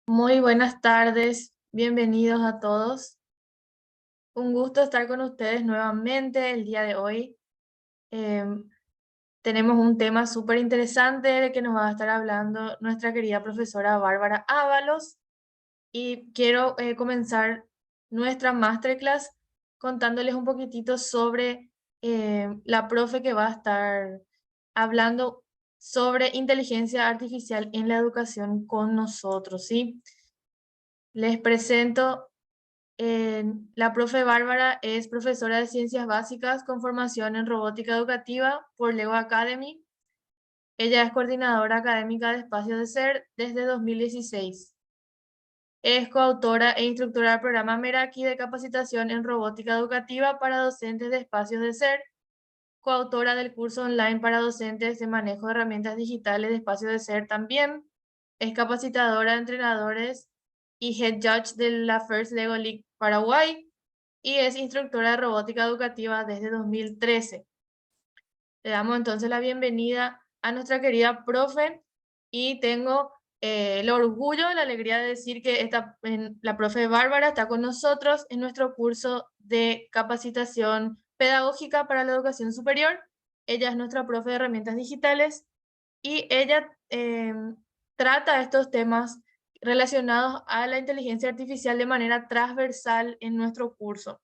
Muy buenas tardes, bienvenidos a todos. Un gusto estar con ustedes nuevamente el día de hoy. Em, Tenemos un tema súper interesante de que nos va a estar hablando nuestra querida profesora Bárbara Ábalos y quiero comenzar nuestra masterclass contándoles un poquitito sobre la profe que va a estar hablando sobre inteligencia artificial en la educación con nosotros, ¿sí? Les presento. La profe Bárbara es profesora de Ciencias Básicas con formación en Robótica Educativa por Lego Academy. Ella es coordinadora académica de Espacios de Ser desde 2016. Es coautora e instructora del programa Meraki de capacitación en Robótica Educativa para docentes de Espacios de Ser, coautora del curso online para docentes de manejo de herramientas digitales de Espacios de Ser también. Es capacitadora de entrenadores y head judge de la First Lego League Paraguay y es instructora de robótica educativa desde 2013. Le damos entonces la bienvenida a nuestra querida profe y tengo el orgullo, la alegría de decir que la profe Bárbara está con nosotros en nuestro curso de capacitación pedagógica para la educación superior. Ella es nuestra profe de herramientas digitales y ella trata estos temas relacionados a la inteligencia artificial de manera transversal en nuestro curso.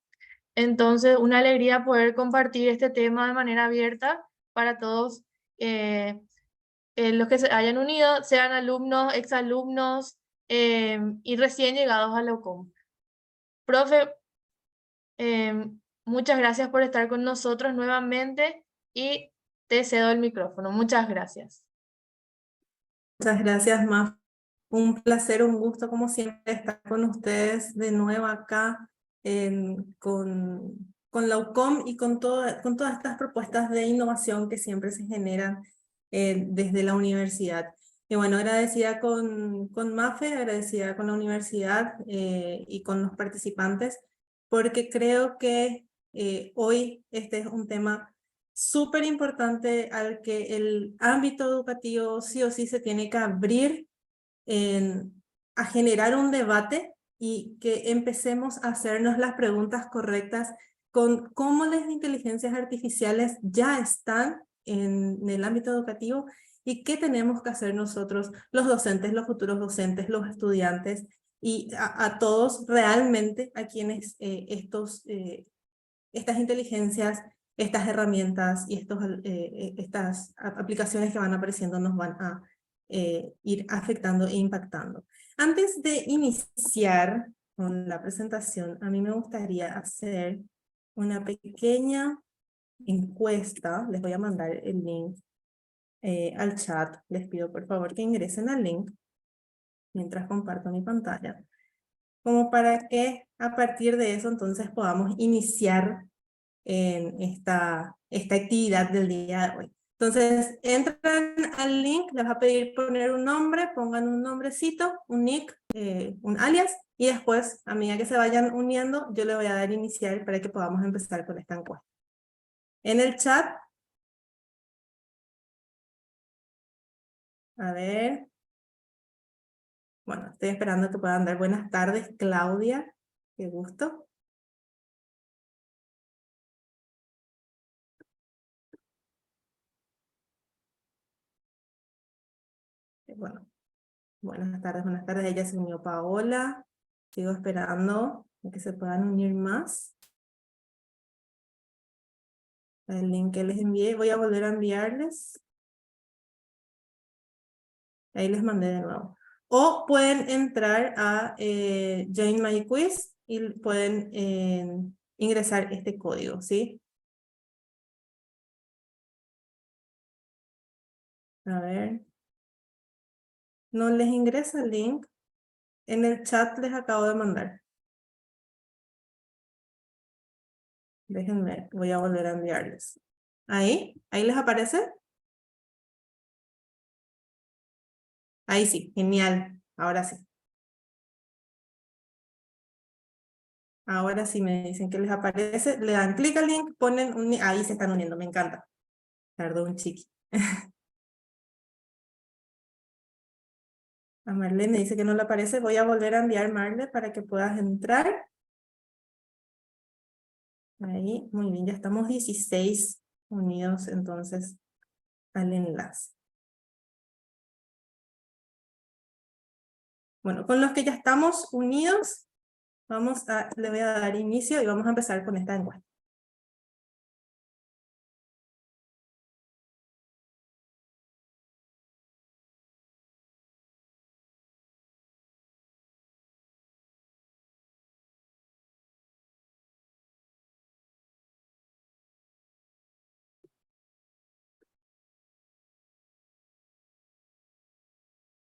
Entonces, una alegría poder compartir este tema de manera abierta para todos eh, los que se hayan unido, sean alumnos, exalumnos y recién llegados a la UCOM. Profe, muchas gracias por estar con nosotros nuevamente y te cedo el micrófono. Muchas gracias. Muchas gracias, Maf. Un placer, un gusto, como siempre, estar con ustedes de nuevo acá con la UCOM y con todas estas propuestas de innovación que siempre se generan desde la universidad. Y bueno, agradecida con MAFE, agradecida con la universidad y con los participantes, porque creo que hoy este es un tema súper importante al que el ámbito educativo sí o sí se tiene que abrir a generar un debate y que empecemos a hacernos las preguntas correctas con cómo las inteligencias artificiales ya están en el ámbito educativo y qué tenemos que hacer nosotros, los docentes, los futuros docentes, los estudiantes y a todos realmente a quienes estas inteligencias, estas herramientas y estas aplicaciones que van apareciendo nos van a ir afectando e impactando. Antes de iniciar con la presentación, a mí me gustaría hacer una pequeña encuesta. Les voy a mandar el link al chat. Les pido por favor que ingresen al link mientras comparto mi pantalla, como para que a partir de eso entonces podamos iniciar en esta actividad del día de hoy. Entonces, entran al link, les va a pedir poner un nombre, pongan un nombrecito, un nick, un alias, y después, a medida que se vayan uniendo, yo le voy a dar iniciar para que podamos empezar con esta encuesta. En el chat, a ver, bueno, estoy esperando que puedan dar buenas tardes, Claudia, qué gusto. Bueno, buenas tardes, ella se unió Paola, sigo esperando a que se puedan unir más. El link que les envié, voy a volver a enviarles. Ahí les mandé de nuevo. O pueden entrar a Join My Quiz y pueden ingresar este código, ¿sí? A ver. No les ingresa el link. En el chat les acabo de mandar. Déjenme, voy a volver a enviarles. Ahí les aparece. Ahí sí, genial. Ahora sí. Ahora sí me dicen que les aparece. Le dan clic al link, ponen un... Ahí se están uniendo, me encanta. Tardó un chiqui. A Marlene dice que no le aparece. Voy a volver a enviar, Marle, para que puedas entrar. Ahí, muy bien, ya estamos 16 unidos entonces al enlace. Bueno, con los que ya estamos unidos, le voy a dar inicio y vamos a empezar con esta encuesta.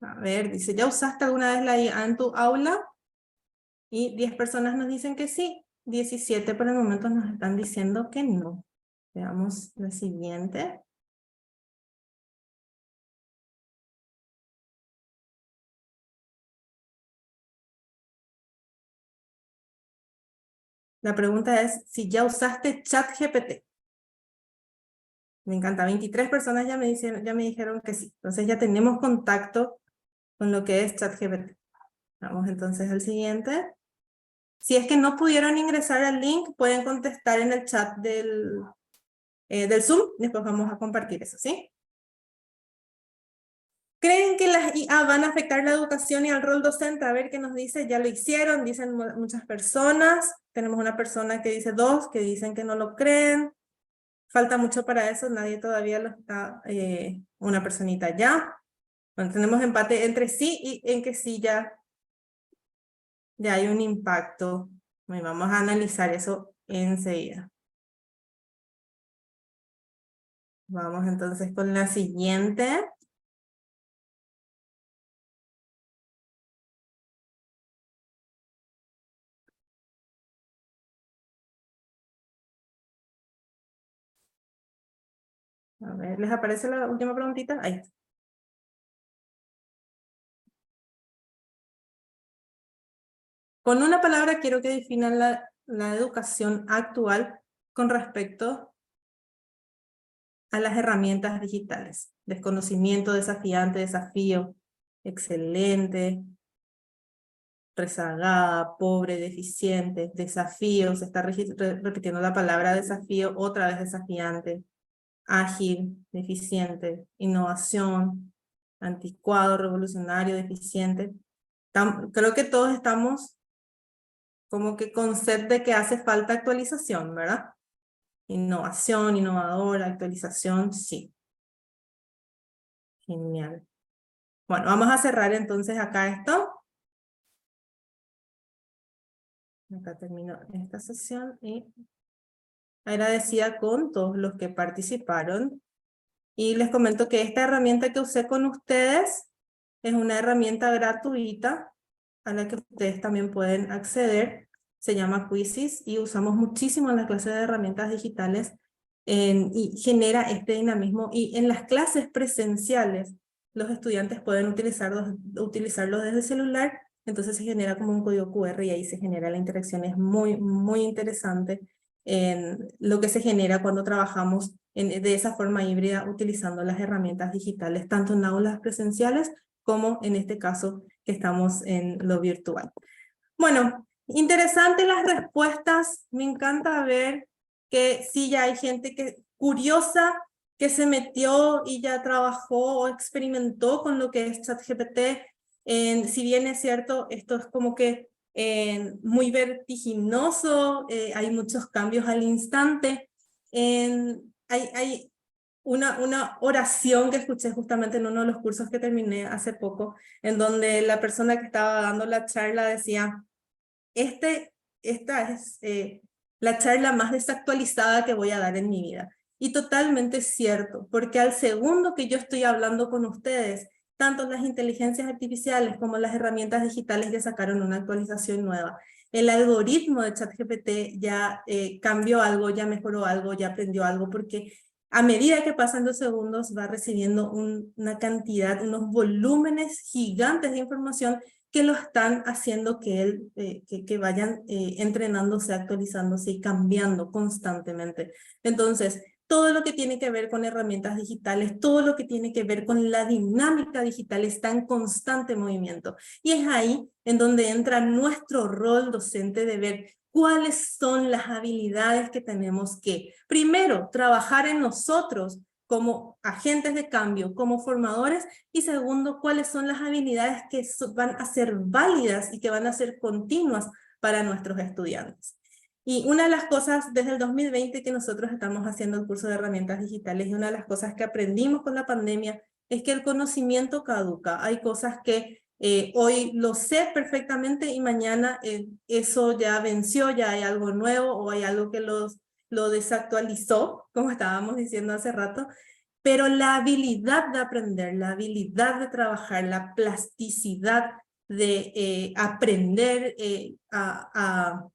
A ver, dice, ¿ya usaste alguna vez la IA en tu aula? Y 10 personas nos dicen que sí, 17 por el momento nos están diciendo que no. Veamos la siguiente. La pregunta es si ya usaste ChatGPT. Me encanta, 23 personas ya me dijeron que sí. Entonces ya tenemos contacto con lo que es ChatGPT. Vamos entonces al siguiente. Si es que no pudieron ingresar al link, pueden contestar en el chat del Zoom. Después vamos a compartir eso, ¿sí? ¿Creen que las IA van a afectar la educación y al rol docente? A ver qué nos dice. Ya lo hicieron, dicen muchas personas. Tenemos una persona que dice 2, que dicen que no lo creen. Falta mucho para eso, nadie todavía lo está, una personita ya. Bueno, tenemos empate entre sí y en que sí ya hay un impacto. Bueno, vamos a analizar eso enseguida. Vamos entonces con la siguiente. A ver, ¿les aparece la última preguntita? Ahí está. Con una palabra quiero que definan la educación actual con respecto a las herramientas digitales. Desconocimiento, desafiante, desafío, excelente, rezagada, pobre, deficiente, desafío, se está repitiendo la palabra desafío, otra vez desafiante, ágil, deficiente, innovación, anticuado, revolucionario, deficiente. Creo que todos estamos como que con sed de que hace falta actualización, ¿verdad? Innovación, innovadora, actualización, sí. Genial. Bueno, vamos a cerrar entonces acá esto. Acá termino esta sesión y agradecida con todos los que participaron. Y les comento que esta herramienta que usé con ustedes es una herramienta gratuita a la que ustedes también pueden acceder. Se llama Quizzes y usamos muchísimo en las clases de herramientas digitales y genera este dinamismo. Y en las clases presenciales los estudiantes pueden utilizarlo desde el celular, entonces se genera como un código QR y ahí se genera la interacción. Es muy, muy interesante en lo que se genera cuando trabajamos de esa forma híbrida utilizando las herramientas digitales, tanto en aulas presenciales como en este caso que estamos en lo virtual. Bueno, interesantes las respuestas, me encanta ver que sí ya hay gente curiosa que se metió y ya trabajó o experimentó con lo que es ChatGPT. Si bien es cierto, esto es como que muy vertiginoso, hay muchos cambios al instante. Hay una oración que escuché justamente en uno de los cursos que terminé hace poco, en donde la persona que estaba dando la charla decía, esta es la charla más desactualizada que voy a dar en mi vida. Y totalmente cierto, porque al segundo que yo estoy hablando con ustedes, tanto las inteligencias artificiales como las herramientas digitales ya sacaron una actualización nueva. El algoritmo de ChatGPT ya cambió algo, ya mejoró algo, ya aprendió algo, porque a medida que pasan los segundos va recibiendo una cantidad, unos volúmenes gigantes de información que lo están haciendo que vayan entrenándose, actualizándose y cambiando constantemente. Entonces, todo lo que tiene que ver con herramientas digitales, todo lo que tiene que ver con la dinámica digital está en constante movimiento. Y es ahí en donde entra nuestro rol docente de ver cuáles son las habilidades que tenemos que, primero, trabajar en nosotros como agentes de cambio, como formadores, y segundo, cuáles son las habilidades que van a ser válidas y que van a ser continuas para nuestros estudiantes. Y una de las cosas desde el 2020 que nosotros estamos haciendo el curso de herramientas digitales y una de las cosas que aprendimos con la pandemia es que el conocimiento caduca. Hay cosas que hoy lo sé perfectamente y mañana eso ya venció, ya hay algo nuevo o hay algo que lo desactualizó, como estábamos diciendo hace rato, pero la habilidad de aprender, la habilidad de trabajar, la plasticidad de aprender a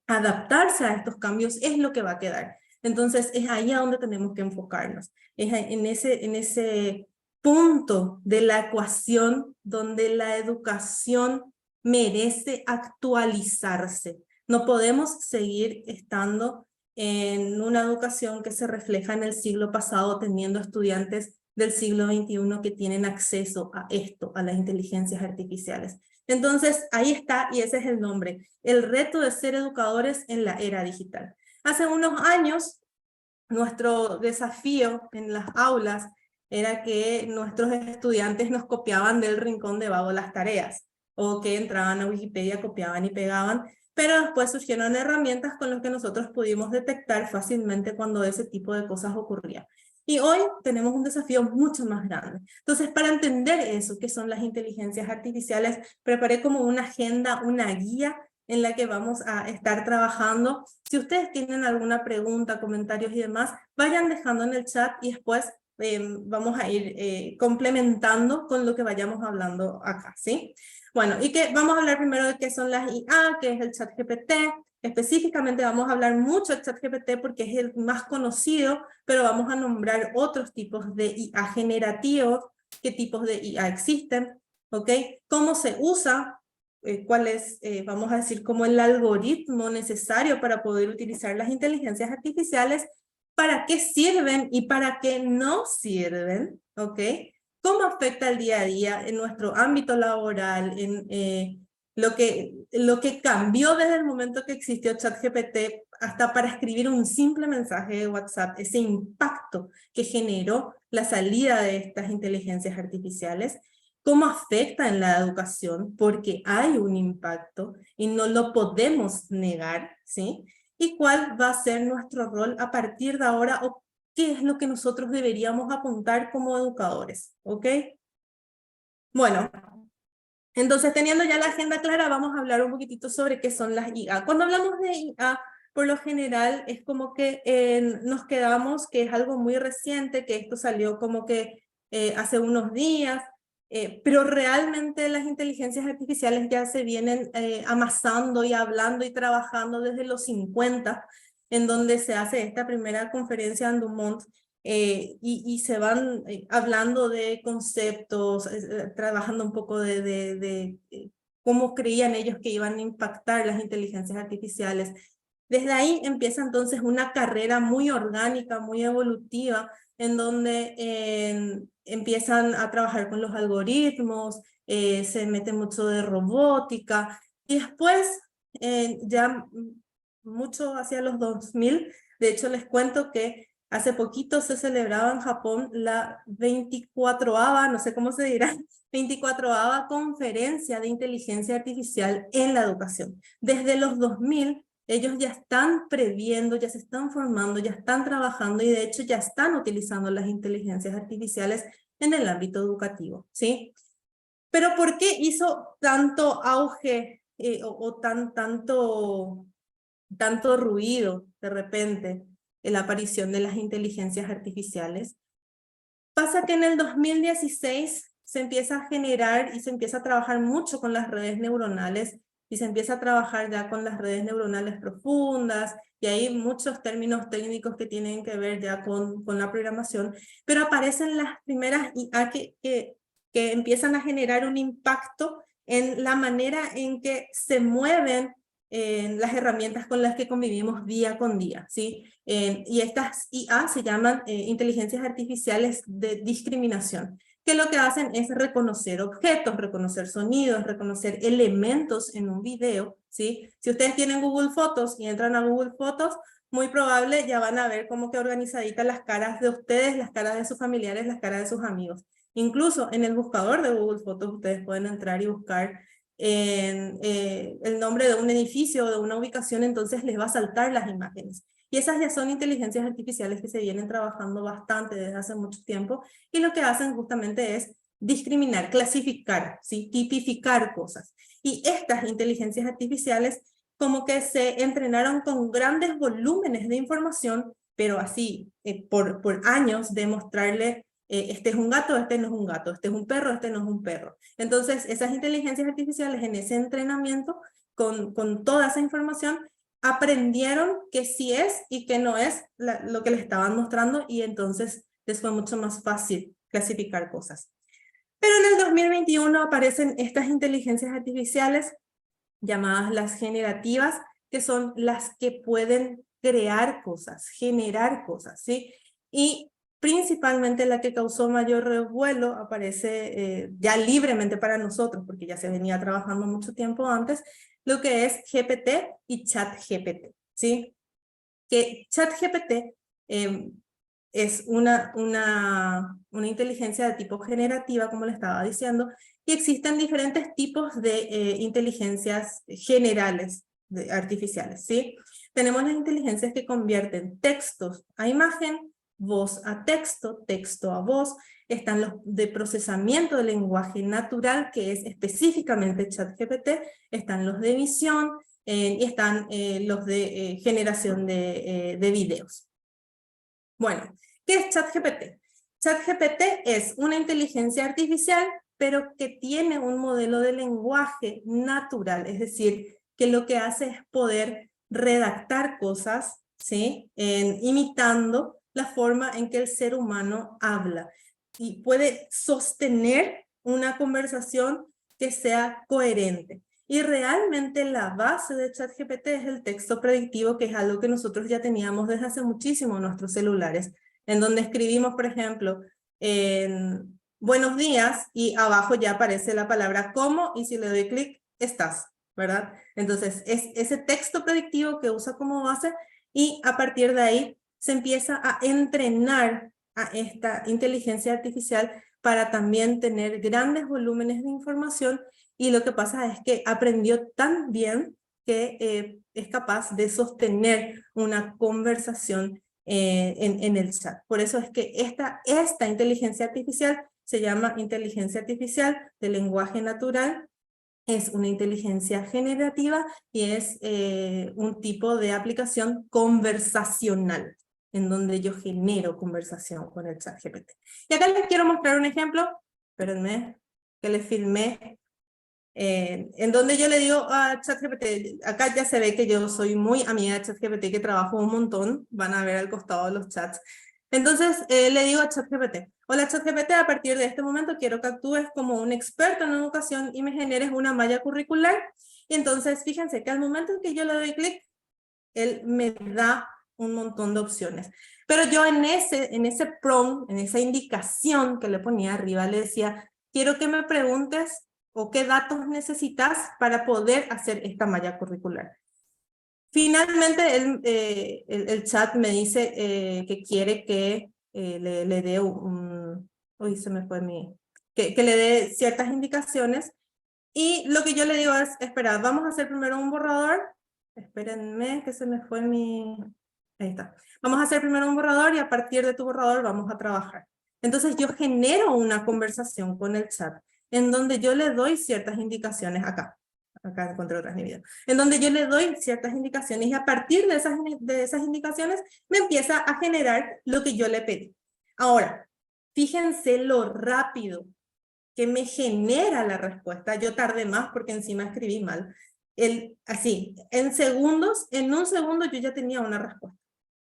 adaptarse a estos cambios es lo que va a quedar. Entonces es ahí a donde tenemos que enfocarnos, es en ese punto de la ecuación donde la educación merece actualizarse. No podemos seguir estando en una educación que se refleja en el siglo pasado, teniendo estudiantes del siglo XXI que tienen acceso a esto, a las inteligencias artificiales. Entonces, ahí está, y ese es el nombre, el reto de ser educadores en la era digital. Hace unos años, nuestro desafío en las aulas era que nuestros estudiantes nos copiaban del rincón de vago las tareas, o que entraban a Wikipedia, copiaban y pegaban, pero después surgieron herramientas con las que nosotros pudimos detectar fácilmente cuando ese tipo de cosas ocurría. Y hoy tenemos un desafío mucho más grande. Entonces, para entender eso, que son las inteligencias artificiales, preparé como una agenda, una guía en la que vamos a estar trabajando. Si ustedes tienen alguna pregunta, comentarios y demás, vayan dejando en el chat y después vamos a ir complementando con lo que vayamos hablando acá, ¿sí? Bueno, y que vamos a hablar primero de qué son las IA, qué es el ChatGPT. Específicamente vamos a hablar mucho del ChatGPT porque es el más conocido, pero vamos a nombrar otros tipos de IA generativos, qué tipos de IA existen, ¿ok? Cómo se usa, cuál es, vamos a decir, como el algoritmo necesario para poder utilizar las inteligencias artificiales, para qué sirven y para qué no sirven, ¿ok? Cómo afecta el día a día en nuestro ámbito laboral, en lo que cambió desde el momento que existió ChatGPT hasta para escribir un simple mensaje de WhatsApp, ese impacto que generó la salida de estas inteligencias artificiales, cómo afecta en la educación, porque hay un impacto y no lo podemos negar, ¿sí? Y cuál va a ser nuestro rol a partir de ahora o qué es lo que nosotros deberíamos apuntar como educadores, ¿ok? Bueno, entonces teniendo ya la agenda clara, vamos a hablar un poquitito sobre qué son las IA. Cuando hablamos de IA, por lo general es como que nos quedamos que es algo muy reciente, que esto salió como que hace unos días, pero realmente las inteligencias artificiales ya se vienen amasando y hablando y trabajando desde los 50, en donde se hace esta primera conferencia en Dumont, y se van hablando de conceptos, trabajando un poco de cómo creían ellos que iban a impactar las inteligencias artificiales. Desde ahí empieza entonces una carrera muy orgánica, muy evolutiva, en donde empiezan a trabajar con los algoritmos, se mete mucho de robótica, y después ya mucho hacia los 2000, de hecho les cuento que hace poquito se celebraba en Japón la 24ª, no sé cómo se dirá, 24ª conferencia de inteligencia artificial en la educación. Desde los 2000, ellos ya están previendo, ya se están formando, ya están trabajando y de hecho ya están utilizando las inteligencias artificiales en el ámbito educativo, ¿sí? Pero ¿por qué hizo tanto auge o tanto ruido de repente en la aparición de las inteligencias artificiales? Pasa que en el 2016 se empieza a generar y se empieza a trabajar mucho con las redes neuronales y se empieza a trabajar ya con las redes neuronales profundas y hay muchos términos técnicos que tienen que ver ya con la programación, pero aparecen las primeras IA que empiezan a generar un impacto en la manera en que se mueven las herramientas con las que convivimos día con día, ¿sí? Y estas IA se llaman inteligencias artificiales de discriminación, que lo que hacen es reconocer objetos, reconocer sonidos, reconocer elementos en un video, ¿sí? Si ustedes tienen Google Fotos y entran a Google Fotos, muy probable ya van a ver como que organizaditas las caras de ustedes, las caras de sus familiares, las caras de sus amigos. Incluso en el buscador de Google Fotos ustedes pueden entrar y buscar el nombre de un edificio o de una ubicación, entonces les va a saltar las imágenes. Y esas ya son inteligencias artificiales que se vienen trabajando bastante desde hace mucho tiempo, y lo que hacen justamente es discriminar, clasificar, ¿sí? Tipificar cosas. Y estas inteligencias artificiales como que se entrenaron con grandes volúmenes de información, pero así, por años, de mostrarle este es un gato, este no es un gato, este es un perro, este no es un perro. Entonces, esas inteligencias artificiales en ese entrenamiento, con toda esa información, aprendieron que sí es y que no es lo que les estaban mostrando, y entonces les fue mucho más fácil clasificar cosas. Pero en el 2021 aparecen estas inteligencias artificiales llamadas las generativas, que son las que pueden crear cosas, generar cosas, ¿sí? Y principalmente la que causó mayor revuelo aparece ya libremente para nosotros, porque ya se venía trabajando mucho tiempo antes, lo que es GPT y ChatGPT, ¿sí? Que ChatGPT es una inteligencia de tipo generativa, como le estaba diciendo, y existen diferentes tipos de inteligencias generales artificiales, ¿sí? Tenemos las inteligencias que convierten textos a imagen, voz a texto, texto a voz. Están los de procesamiento de lenguaje natural, que es específicamente ChatGPT. Están los de visión, y están los de generación de videos. Bueno, ¿qué es ChatGPT? ChatGPT es una inteligencia artificial, pero que tiene un modelo de lenguaje natural, es decir, que lo que hace es poder redactar cosas, ¿sí? Imitando la forma en que el ser humano habla, y puede sostener una conversación que sea coherente. Y realmente la base de ChatGPT es el texto predictivo, que es algo que nosotros ya teníamos desde hace muchísimo en nuestros celulares, en donde escribimos, por ejemplo, en buenos días, y abajo ya aparece la palabra cómo, y si le doy clic, estás, ¿verdad? Entonces, es ese texto predictivo que usa como base, y a partir de ahí se empieza a entrenar a esta inteligencia artificial para también tener grandes volúmenes de información. Y lo que pasa es que aprendió tan bien que es capaz de sostener una conversación en el chat. Por eso es que esta inteligencia artificial se llama inteligencia artificial de lenguaje natural. Es una inteligencia generativa y es un tipo de aplicación conversacional, en donde yo genero conversación con el ChatGPT. Y acá les quiero mostrar un ejemplo, espérenme, que les filmé, en donde yo le digo a ChatGPT, acá ya se ve que yo soy muy amiga de ChatGPT, que trabajo un montón, van a ver al costado de los chats. Entonces le digo a ChatGPT, hola ChatGPT, a partir de este momento quiero que actúes como un experto en educación y me generes una malla curricular. Y entonces fíjense que al momento en que yo le doy clic, él me da un montón de opciones. Pero yo en ese prompt, en esa indicación que le ponía arriba, le decía, quiero que me preguntes o qué datos necesitas para poder hacer esta malla curricular. Finalmente, el chat me dice que quiere que le dé uy, se me fue que le dé ciertas indicaciones, y lo que yo le digo es, espera, vamos a hacer primero un borrador. Espérenme que se me fue ahí está. Vamos a hacer primero un borrador y a partir de tu borrador vamos a trabajar. Entonces yo genero una conversación con el chat en donde yo le doy ciertas indicaciones acá encontré otras en mi video, en donde yo le doy ciertas indicaciones, y a partir de esas indicaciones me empieza a generar lo que yo le pedí. Ahora, fíjense lo rápido que me genera la respuesta. Yo tardé más porque encima escribí mal. Así, en un segundo yo ya tenía una respuesta.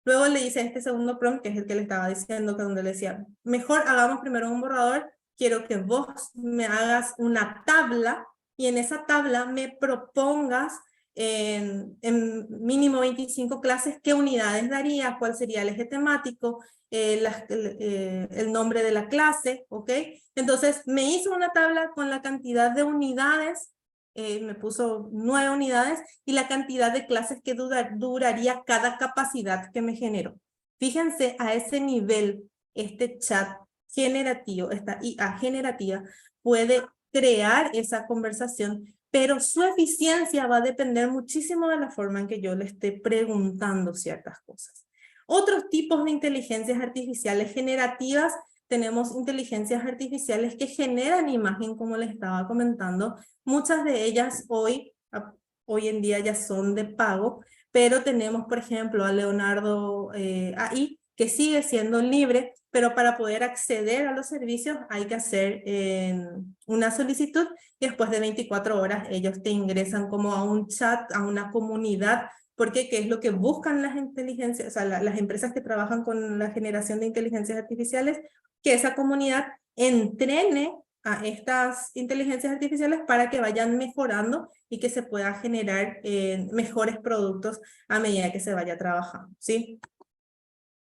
Luego le hice este segundo prompt, que es el que le estaba diciendo, que donde le decía, mejor hagamos primero un borrador, quiero que vos me hagas una tabla, y en esa tabla me propongas en mínimo 25 clases, ¿qué unidades daría? ¿Cuál sería el eje temático? El nombre de la clase, ¿ok? Entonces me hizo una tabla con la cantidad de unidades, me puso 9 unidades y la cantidad de clases que duraría cada capacidad que me generó. Fíjense a ese nivel, este chat generativo, esta IA generativa, puede crear esa conversación, pero su eficiencia va a depender muchísimo de la forma en que yo le esté preguntando ciertas cosas. Otros tipos de inteligencias artificiales generativas, tenemos inteligencias artificiales que generan imagen, como les estaba comentando. Muchas de ellas hoy en día ya son de pago, pero tenemos, por ejemplo, a Leonardo AI, que sigue siendo libre, pero para poder acceder a los servicios hay que hacer una solicitud y después de 24 horas ellos te ingresan como a un chat, a una comunidad, porque ¿qué es lo que buscan las inteligencias, o sea, las empresas que trabajan con la generación de inteligencias artificiales? Que esa comunidad entrene a estas inteligencias artificiales para que vayan mejorando y que se pueda generar mejores productos a medida que se vaya trabajando, ¿sí?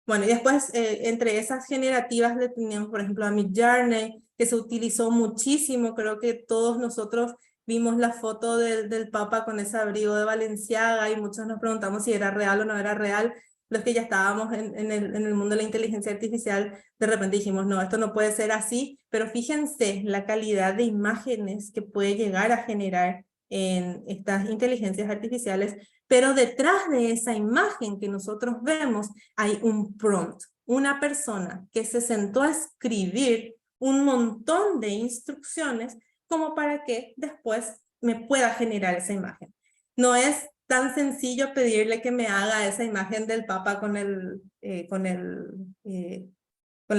Bueno, y después, entre esas generativas le teníamos, por ejemplo, a Midjourney, que se utilizó muchísimo. Creo que todos nosotros vimos la foto del Papa con ese abrigo de Balenciaga y muchos nos preguntamos si era real o no era real. Los que ya estábamos en el mundo de la inteligencia artificial, de repente dijimos, no, esto no puede ser así, pero fíjense la calidad de imágenes que puede llegar a generar en estas inteligencias artificiales, pero detrás de esa imagen que nosotros vemos hay un prompt, una persona que se sentó a escribir un montón de instrucciones como para que después me pueda generar esa imagen. No es tan sencillo pedirle que me haga esa imagen del Papa con la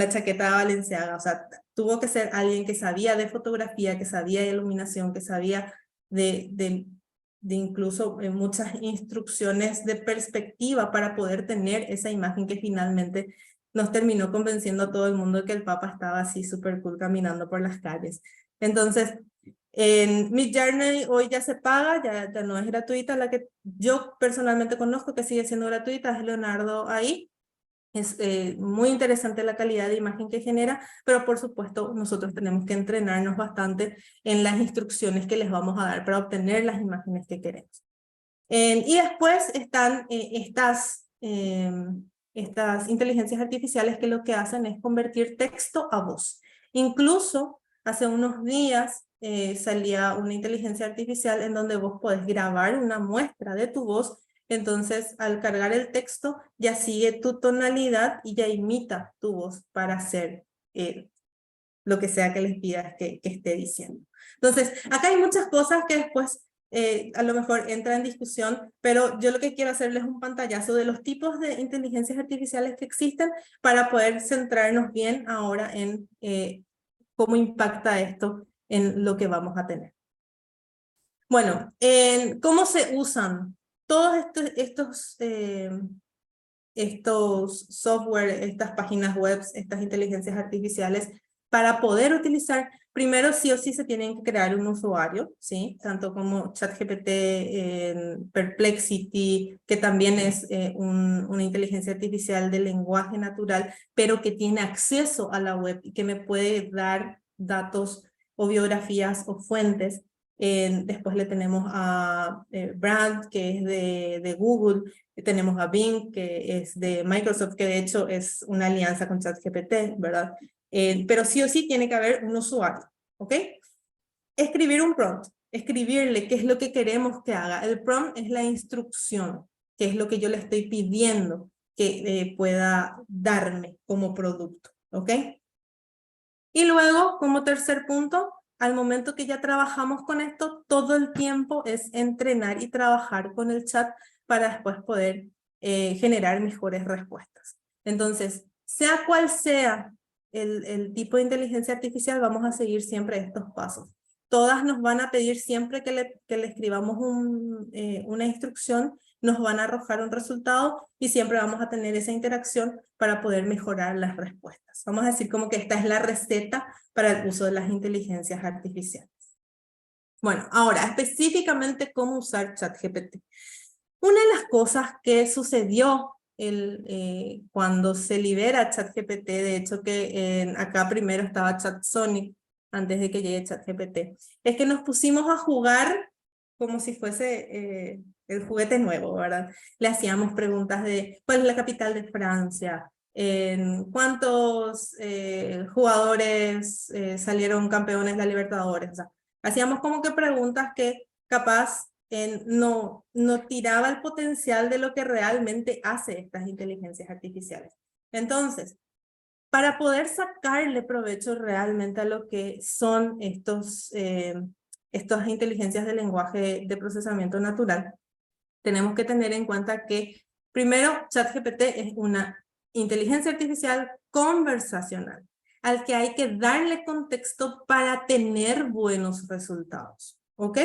chaqueta de Balenciaga. O sea, tuvo que ser alguien que sabía de fotografía, que sabía de iluminación, que sabía de incluso muchas instrucciones de perspectiva para poder tener esa imagen que finalmente nos terminó convenciendo a todo el mundo de que el Papa estaba así súper cool caminando por las calles. Entonces, en Midjourney hoy ya se paga, ya no es gratuita. La que yo personalmente conozco que sigue siendo gratuita es Leonardo AI. Es muy interesante la calidad de imagen que genera, pero por supuesto nosotros tenemos que entrenarnos bastante en las instrucciones que les vamos a dar para obtener las imágenes que queremos. Y después están estas inteligencias artificiales que lo que hacen es convertir texto a voz. Incluso hace unos días salía una inteligencia artificial en donde vos podés grabar una muestra de tu voz. Entonces, al cargar el texto, ya sigue tu tonalidad y ya imita tu voz para hacer lo que sea que les pidas que esté diciendo. Entonces, acá hay muchas cosas que después a lo mejor entra en discusión, pero yo lo que quiero hacerles es un pantallazo de los tipos de inteligencias artificiales que existen para poder centrarnos bien ahora en cómo impacta esto en lo que vamos a tener. Bueno, ¿cómo se usan todos estos software, estas páginas web, estas inteligencias artificiales? Para poder utilizar, primero sí o sí se tienen que crear un usuario, ¿sí? Tanto como ChatGPT, Perplexity, que también es una inteligencia artificial de lenguaje natural, pero que tiene acceso a la web y que me puede dar datos o biografías o fuentes. Después le tenemos a Brand, que es de Google. Tenemos a Bing, que es de Microsoft, que de hecho es una alianza con ChatGPT, ¿verdad? Pero sí o sí tiene que haber un usuario, ¿ok? Escribir un prompt, escribirle qué es lo que queremos que haga. El prompt es la instrucción, que es lo que yo le estoy pidiendo que pueda darme como producto, ¿ok? Y luego, como tercer punto, al momento que ya trabajamos con esto, todo el tiempo es entrenar y trabajar con el chat para después poder generar mejores respuestas. Entonces, sea cual sea el tipo de inteligencia artificial, vamos a seguir siempre estos pasos. Todas nos van a pedir siempre que le escribamos una instrucción, nos van a arrojar un resultado y siempre vamos a tener esa interacción para poder mejorar las respuestas. Vamos a decir como que esta es la receta para el uso de las inteligencias artificiales. Bueno, ahora, específicamente cómo usar ChatGPT. Una de las cosas que sucedió cuando se libera ChatGPT, de hecho que acá primero estaba ChatSonic, antes de que llegue ChatGPT, es que nos pusimos a jugar como si fuese el juguete nuevo, ¿verdad? Le hacíamos preguntas de ¿cuál es la capital de Francia? ¿Cuántos jugadores salieron campeones de la Libertadores? O sea, hacíamos como que preguntas que capaz no tiraba el potencial de lo que realmente hace estas inteligencias artificiales. Entonces, para poder sacarle provecho realmente a lo que son estas inteligencias de lenguaje de procesamiento natural, tenemos que tener en cuenta que, primero, ChatGPT es una inteligencia artificial conversacional, al que hay que darle contexto para tener buenos resultados, ¿ok?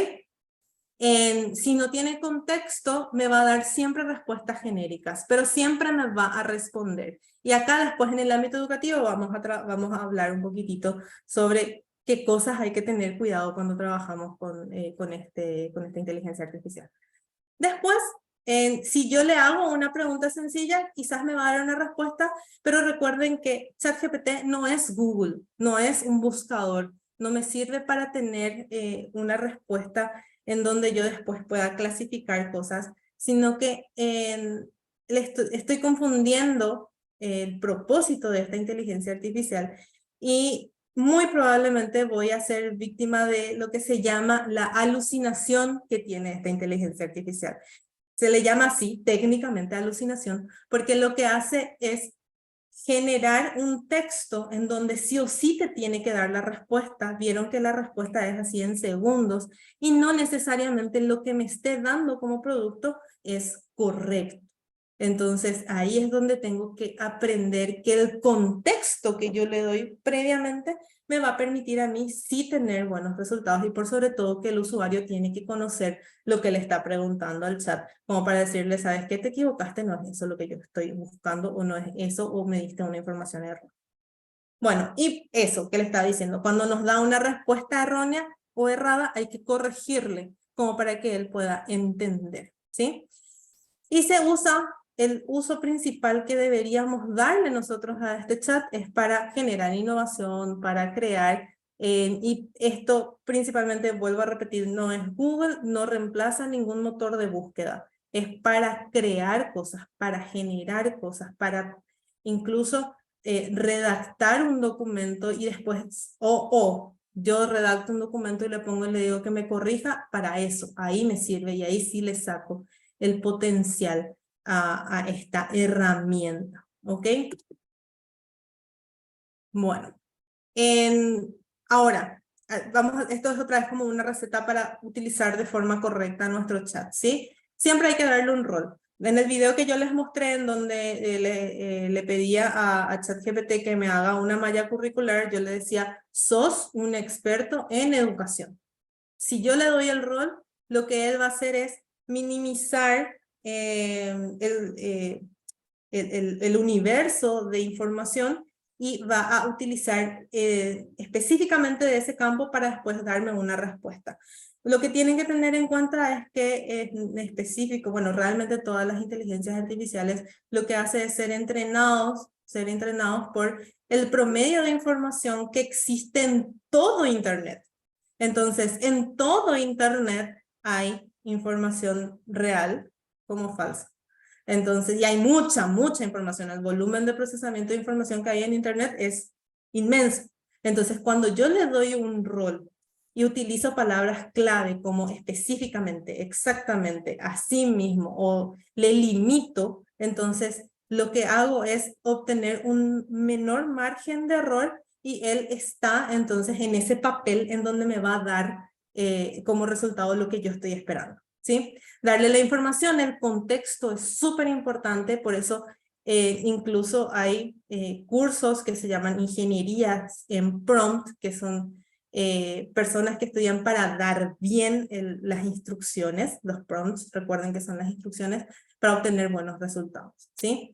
Si no tiene contexto, me va a dar siempre respuestas genéricas, pero siempre me va a responder. Y acá después en el ámbito educativo vamos a hablar un poquitito sobre qué cosas hay que tener cuidado cuando trabajamos con esta inteligencia artificial. Después, si yo le hago una pregunta sencilla, quizás me va a dar una respuesta, pero recuerden que ChatGPT no es Google, no es un buscador, no me sirve para tener una respuesta en donde yo después pueda clasificar cosas, sino que estoy confundiendo el propósito de esta inteligencia artificial y muy probablemente voy a ser víctima de lo que se llama la alucinación que tiene esta inteligencia artificial. Se le llama así técnicamente alucinación porque lo que hace es generar un texto en donde sí o sí te tiene que dar la respuesta. Vieron que la respuesta es así en segundos y no necesariamente lo que me esté dando como producto es correcto. Entonces ahí es donde tengo que aprender que el contexto que yo le doy previamente me va a permitir a mí sí tener buenos resultados y por sobre todo que el usuario tiene que conocer lo que le está preguntando al chat, como para decirle, ¿sabes qué? Te equivocaste, no es eso lo que yo estoy buscando o no es eso o me diste una información errónea. Bueno, y eso que le estaba diciendo, cuando nos da una respuesta errónea o errada, hay que corregirle como para que él pueda entender, ¿sí? Y se usa, el uso principal que deberíamos darle nosotros a este chat es para generar innovación, para crear, y esto principalmente, vuelvo a repetir, no es Google, no reemplaza ningún motor de búsqueda, es para crear cosas, para generar cosas, para incluso redactar un documento y después, yo redacto un documento y le pongo y le digo que me corrija para eso, ahí me sirve y ahí sí le saco el potencial a esta herramienta, ¿ok? Bueno, ahora, esto es otra vez como una receta para utilizar de forma correcta nuestro chat, ¿sí? Siempre hay que darle un rol. En el video que yo les mostré, en donde le pedía a ChatGPT que me haga una malla curricular, yo le decía, sos un experto en educación. Si yo le doy el rol, lo que él va a hacer es minimizar el universo de información y va a utilizar específicamente de ese campo para después darme una respuesta. Lo que tienen que tener en cuenta es que en específico, bueno, realmente todas las inteligencias artificiales lo que hace es ser entrenados por el promedio de información que existe en todo Internet. Entonces, en todo Internet hay información real como falsa. Entonces, y hay mucha información. El volumen de procesamiento de información que hay en Internet es inmenso. Entonces, cuando yo le doy un rol y utilizo palabras clave como específicamente, exactamente, así mismo, o le limito, entonces lo que hago es obtener un menor margen de error y él está entonces en ese papel en donde me va a dar como resultado lo que yo estoy esperando, ¿sí? Darle la información, el contexto es súper importante, por eso incluso hay cursos que se llaman ingenierías en prompt, que son personas que estudian para dar bien las instrucciones, los prompts, recuerden que son las instrucciones, para obtener buenos resultados, ¿sí?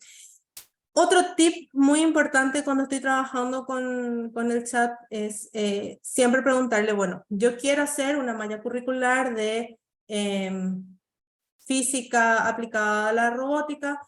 Otro tip muy importante cuando estoy trabajando con el chat es siempre preguntarle, bueno, yo quiero hacer una malla curricular de física aplicada a la robótica.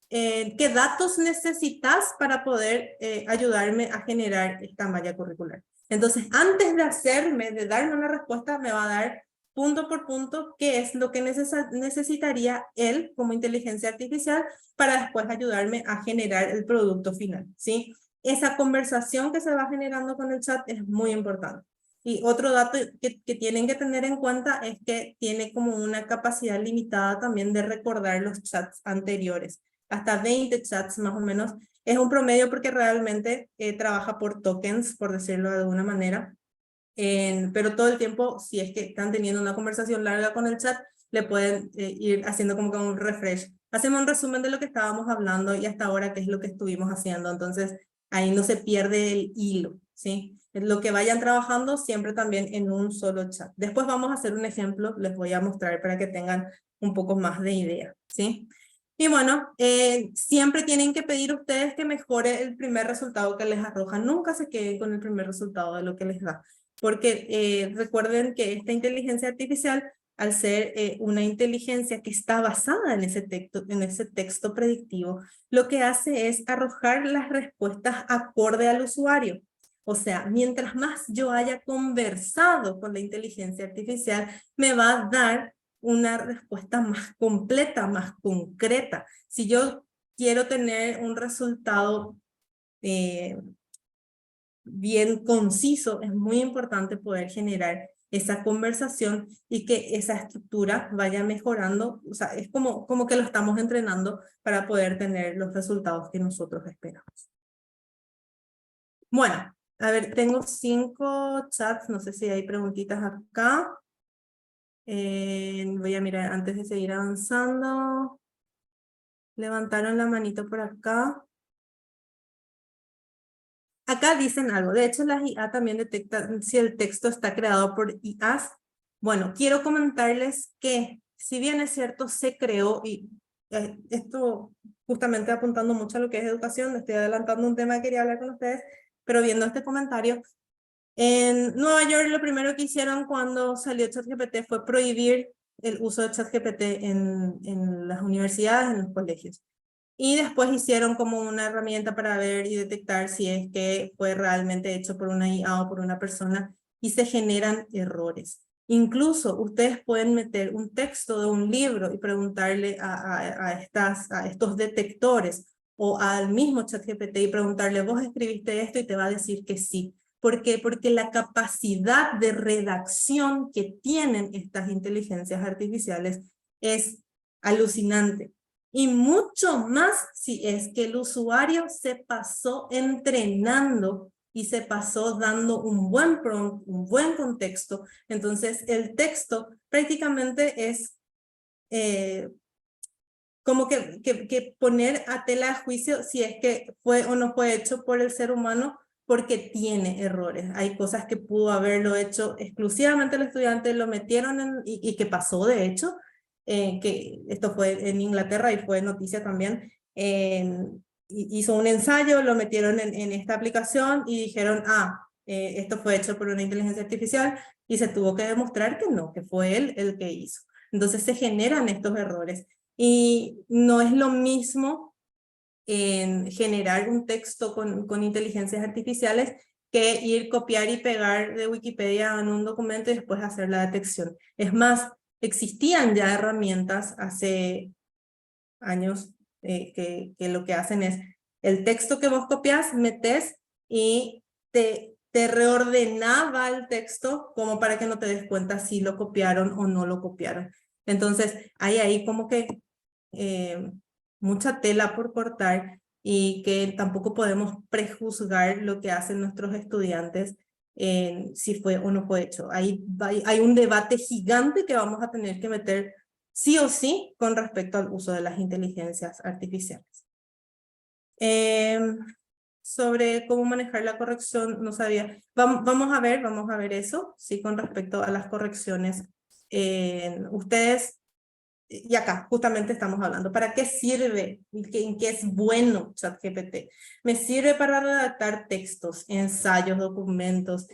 ¿Qué datos necesitas para poder ayudarme a generar esta malla curricular? Entonces, antes de darme una respuesta, me va a dar punto por punto qué es lo que necesitaría él como inteligencia artificial para después ayudarme a generar el producto final, ¿sí? Esa conversación que se va generando con el chat es muy importante. Y otro dato que tienen que tener en cuenta es que tiene como una capacidad limitada también de recordar los chats anteriores. Hasta 20 chats más o menos. Es un promedio porque realmente trabaja por tokens, por decirlo de alguna manera. Pero todo el tiempo, si es que están teniendo una conversación larga con el chat, le pueden ir haciendo como que un refresh. Hacemos un resumen de lo que estábamos hablando y hasta ahora qué es lo que estuvimos haciendo. Entonces, ahí no se pierde el hilo, ¿sí? Lo que vayan trabajando siempre también en un solo chat. Después vamos a hacer un ejemplo, les voy a mostrar para que tengan un poco más de idea, ¿sí? Y bueno, siempre tienen que pedir ustedes que mejore el primer resultado que les arroja. Nunca se queden con el primer resultado de lo que les da. Porque recuerden que esta inteligencia artificial, al ser una inteligencia que está basada en ese texto predictivo, lo que hace es arrojar las respuestas acorde al usuario. O sea, mientras más yo haya conversado con la inteligencia artificial, me va a dar una respuesta más completa, más concreta. Si yo quiero tener un resultado bien conciso, es muy importante poder generar esa conversación y que esa estructura vaya mejorando. O sea, es como que lo estamos entrenando para poder tener los resultados que nosotros esperamos. Bueno, a ver, tengo 5 chats, no sé si hay preguntitas acá. Voy a mirar antes de seguir avanzando. Levantaron la manito por acá. Acá dicen algo. De hecho, las IA también detectan si el texto está creado por IAs. Bueno, quiero comentarles que, si bien es cierto, se creó, y esto justamente apuntando mucho a lo que es educación, estoy adelantando un tema que quería hablar con ustedes, pero viendo este comentario, en Nueva York lo primero que hicieron cuando salió ChatGPT fue prohibir el uso de ChatGPT en las universidades, en los colegios. Y después hicieron como una herramienta para ver y detectar si es que fue realmente hecho por una IA o por una persona, y se generan errores. Incluso ustedes pueden meter un texto de un libro y preguntarle a estos detectores o al mismo ChatGPT y preguntarle, ¿vos escribiste esto? Y te va a decir que sí. ¿Por qué? Porque la capacidad de redacción que tienen estas inteligencias artificiales es alucinante. Y mucho más si es que el usuario se pasó entrenando y se pasó dando un buen prompt, un buen contexto. Entonces, el texto prácticamente es como que poner a tela de juicio si es que fue o no fue hecho por el ser humano, porque tiene errores. Hay cosas que pudo haberlo hecho exclusivamente el estudiante, lo metieron y que pasó de hecho, que esto fue en Inglaterra y fue noticia también. Hizo un ensayo, lo metieron en esta aplicación y dijeron, esto fue hecho por una inteligencia artificial, y se tuvo que demostrar que no, que fue él el que hizo. Entonces se generan estos errores. Y no es lo mismo en generar un texto con inteligencias artificiales que ir copiar y pegar de Wikipedia en un documento y después hacer la detección. Es más, existían ya herramientas hace años que lo que hacen es el texto que vos copias, metes y te reordenaba el texto como para que no te des cuenta si lo copiaron o no lo copiaron. Entonces, hay ahí como que mucha tela por cortar, y que tampoco podemos prejuzgar lo que hacen nuestros estudiantes si fue o no fue hecho. Hay un debate gigante que vamos a tener que meter sí o sí con respecto al uso de las inteligencias artificiales. Sobre cómo manejar la corrección, no sabía. Vamos a ver eso, sí, con respecto a las correcciones. Ustedes y acá justamente estamos hablando, ¿para qué sirve? ¿En qué es bueno ChatGPT? Me sirve para redactar textos, ensayos, documentos.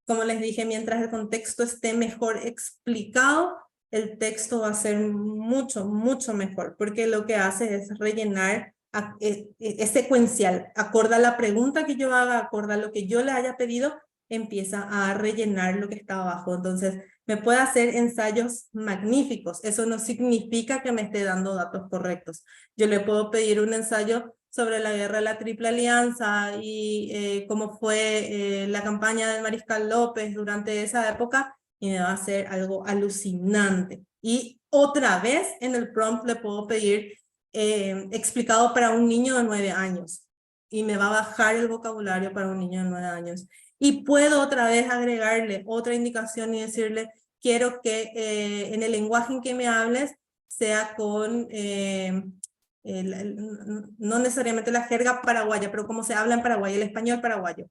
Como les dije, mientras el contexto esté mejor explicado, el texto va a ser mucho, mucho mejor, porque lo que hace es rellenar, es secuencial, acorde a la pregunta que yo haga, acorde a lo que yo le haya pedido, empieza a rellenar lo que está abajo. Entonces, me puede hacer ensayos magníficos. Eso no significa que me esté dando datos correctos. Yo le puedo pedir un ensayo sobre la guerra de la Triple Alianza y cómo fue la campaña del Mariscal López durante esa época, y me va a hacer algo alucinante. Y otra vez en el prompt le puedo pedir explicado para un niño de 9 años, y me va a bajar el vocabulario para un niño de 9 años. Y puedo otra vez agregarle otra indicación y decirle, quiero que en el lenguaje en que me hables sea con, no necesariamente la jerga paraguaya, pero como se habla en Paraguay, el español paraguayo.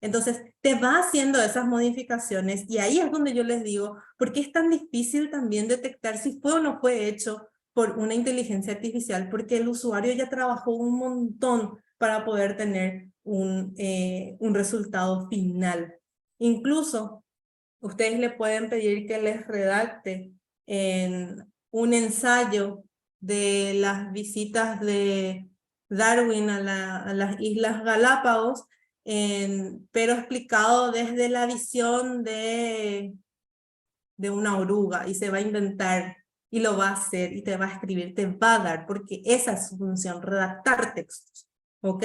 Entonces, te va haciendo esas modificaciones, y ahí es donde yo les digo, ¿por qué es tan difícil también detectar si fue o no fue hecho por una inteligencia artificial? Porque el usuario ya trabajó un montón para poder tener un resultado final. Incluso, ustedes le pueden pedir que les redacte en un ensayo de las visitas de Darwin a las Islas Galápagos, pero explicado desde la visión de una oruga, y se va a inventar y lo va a hacer y te va a escribir, te va a dar, porque esa es su función, redactar textos, ¿ok?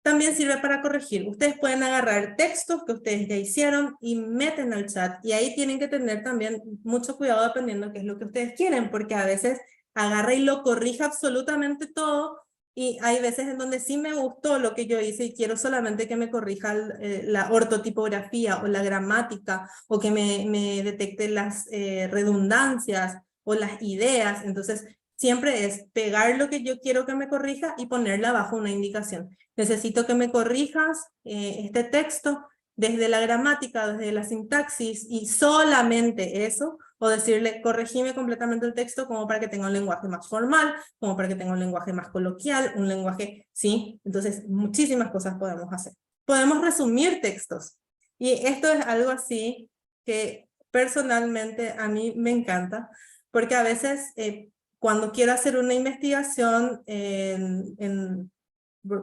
También sirve para corregir. Ustedes pueden agarrar textos que ustedes ya hicieron y meten al chat, y ahí tienen que tener también mucho cuidado dependiendo de qué es lo que ustedes quieren, porque a veces agarra y lo corrige absolutamente todo, y hay veces en donde sí me gustó lo que yo hice y quiero solamente que me corrija la ortotipografía o la gramática, o que me detecte las redundancias o las ideas. Entonces siempre es pegar lo que yo quiero que me corrija y ponerle abajo una indicación. Necesito que me corrijas este texto desde la gramática, desde la sintaxis, y solamente eso, o decirle, corregime completamente el texto como para que tenga un lenguaje más formal, como para que tenga un lenguaje más coloquial, un lenguaje, ¿sí? Entonces, muchísimas cosas podemos hacer. Podemos resumir textos, y esto es algo así que personalmente a mí me encanta, porque a veces cuando quiero hacer una investigación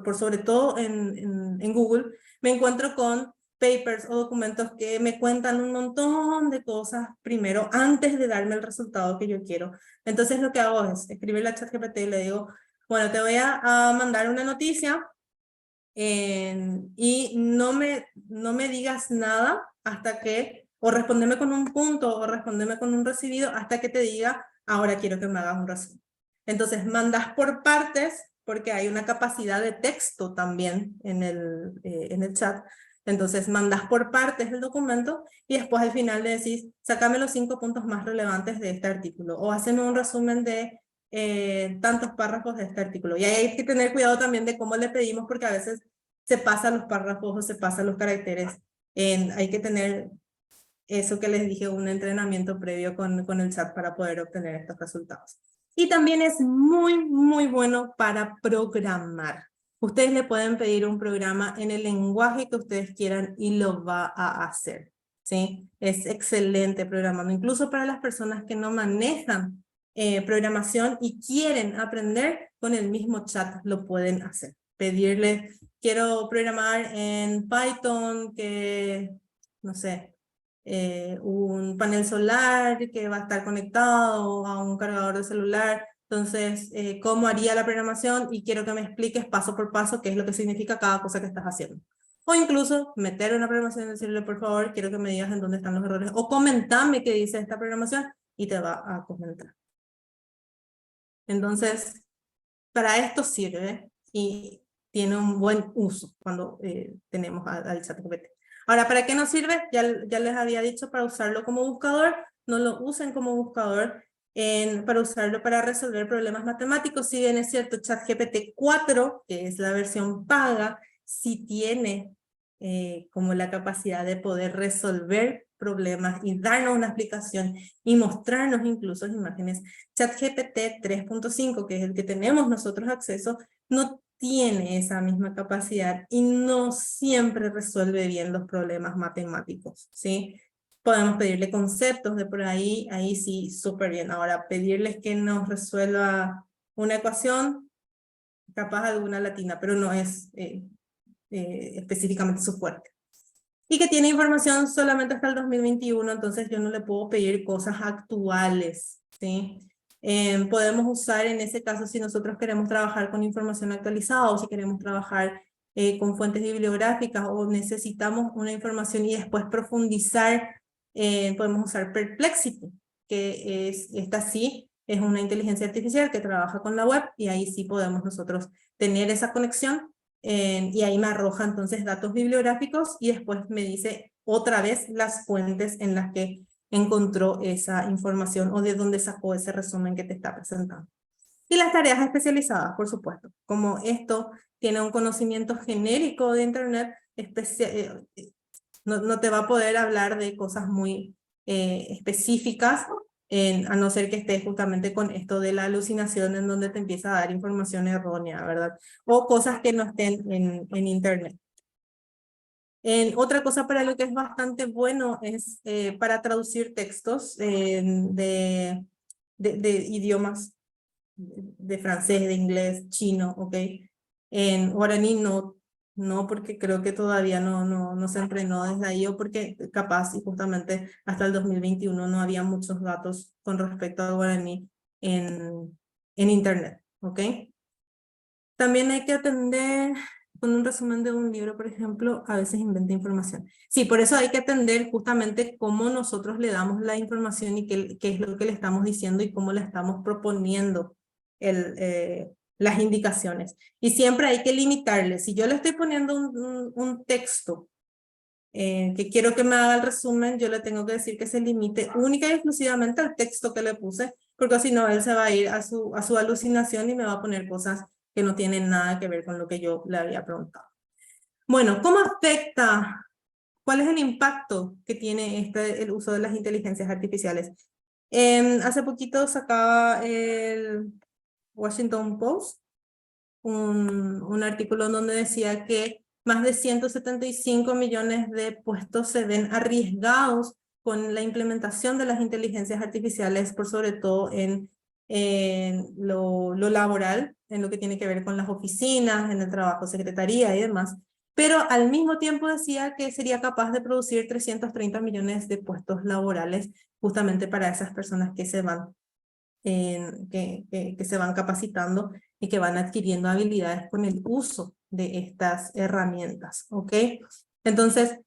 por sobre todo en Google, me encuentro con papers o documentos que me cuentan un montón de cosas primero, antes de darme el resultado que yo quiero. Entonces lo que hago es escribirle a ChatGPT y le digo, bueno, te voy a mandar una noticia y no me digas nada hasta que, o respondeme con un punto, o respondeme con un recibido, hasta que te diga, ahora quiero que me hagas un resumen. Entonces mandas por partes, porque hay una capacidad de texto también en el chat. Entonces mandas por partes el documento, y después al final le decís, sácame los 5 puntos más relevantes de este artículo, o haceme un resumen de tantos párrafos de este artículo. Y ahí hay que tener cuidado también de cómo le pedimos, porque a veces se pasan los párrafos o se pasan los caracteres. Hay que tener eso que les dije, un entrenamiento previo con el chat para poder obtener estos resultados. Y también es muy, muy bueno para programar. Ustedes le pueden pedir un programa en el lenguaje que ustedes quieran y lo va a hacer, ¿sí? Es excelente programando, incluso para las personas que no manejan programación y quieren aprender, con el mismo chat lo pueden hacer. Pedirle, quiero programar en Python, que, no sé, un panel solar que va a estar conectado a un cargador de celular. Entonces, ¿cómo haría la programación? Y quiero que me expliques paso por paso qué es lo que significa cada cosa que estás haciendo. O incluso meter una programación y decirle, por favor, quiero que me digas en dónde están los errores. O comentame qué dice esta programación, y te va a comentar. Entonces, para esto sirve y tiene un buen uso cuando tenemos al ChatGPT. Ahora, ¿para qué nos sirve? Ya les había dicho, para usarlo como buscador. No lo usen como buscador, para usarlo para resolver problemas matemáticos. Si bien es cierto, ChatGPT 4, que es la versión paga, sí tiene como la capacidad de poder resolver problemas y darnos una explicación y mostrarnos incluso imágenes. ChatGPT 3.5, que es el que tenemos nosotros acceso, no tiene esa misma capacidad y no siempre resuelve bien los problemas matemáticos, ¿sí? Podemos pedirle conceptos de por ahí sí, súper bien. Ahora, pedirles que nos resuelva una ecuación, capaz alguna latina, pero no es específicamente su fuerte. Y que tiene información solamente hasta el 2021, entonces yo no le puedo pedir cosas actuales, ¿sí? Podemos usar en ese caso si nosotros queremos trabajar con información actualizada o si queremos trabajar con fuentes bibliográficas o necesitamos una información y después profundizar, podemos usar Perplexity, que esta sí es una inteligencia artificial que trabaja con la web y ahí sí podemos nosotros tener esa conexión. Y ahí me arroja entonces datos bibliográficos y después me dice otra vez las fuentes en las que encontró esa información o de dónde sacó ese resumen que te está presentando. Y las tareas especializadas, por supuesto. Como esto tiene un conocimiento genérico de Internet, no te va a poder hablar de cosas muy específicas, a no ser que estés justamente con esto de la alucinación en donde te empieza a dar información errónea, ¿verdad? O cosas que no estén en Internet. Otra cosa para lo que es bastante bueno es para traducir textos de idiomas, de francés, de inglés, chino, ¿ok? En guaraní no porque creo que todavía no se entrenó desde ahí o porque capaz y justamente hasta el 2021 no había muchos datos con respecto al guaraní en Internet, ¿ok? También hay que atender con un resumen de un libro, por ejemplo, a veces inventa información. Sí, por eso hay que atender justamente cómo nosotros le damos la información y qué es lo que le estamos diciendo y cómo le estamos proponiendo las indicaciones. Y siempre hay que limitarle. Si yo le estoy poniendo un texto que quiero que me haga el resumen, yo le tengo que decir que se limite única y exclusivamente al texto que le puse, porque si no, él se va a ir a su alucinación y me va a poner cosas que no tienen nada que ver con lo que yo le había preguntado. Bueno, ¿cómo afecta? ¿Cuál es el impacto que tiene el uso de las inteligencias artificiales? Hace poquito sacaba el Washington Post un artículo donde decía que más de 175 millones de puestos se ven arriesgados con la implementación de las inteligencias artificiales, por sobre todo en lo laboral, en lo que tiene que ver con las oficinas, en el trabajo, secretaría y demás. Pero al mismo tiempo decía que sería capaz de producir 330 millones de puestos laborales justamente para esas personas que se van que se van capacitando y que van adquiriendo habilidades con el uso de estas herramientas, ¿ok? Entonces,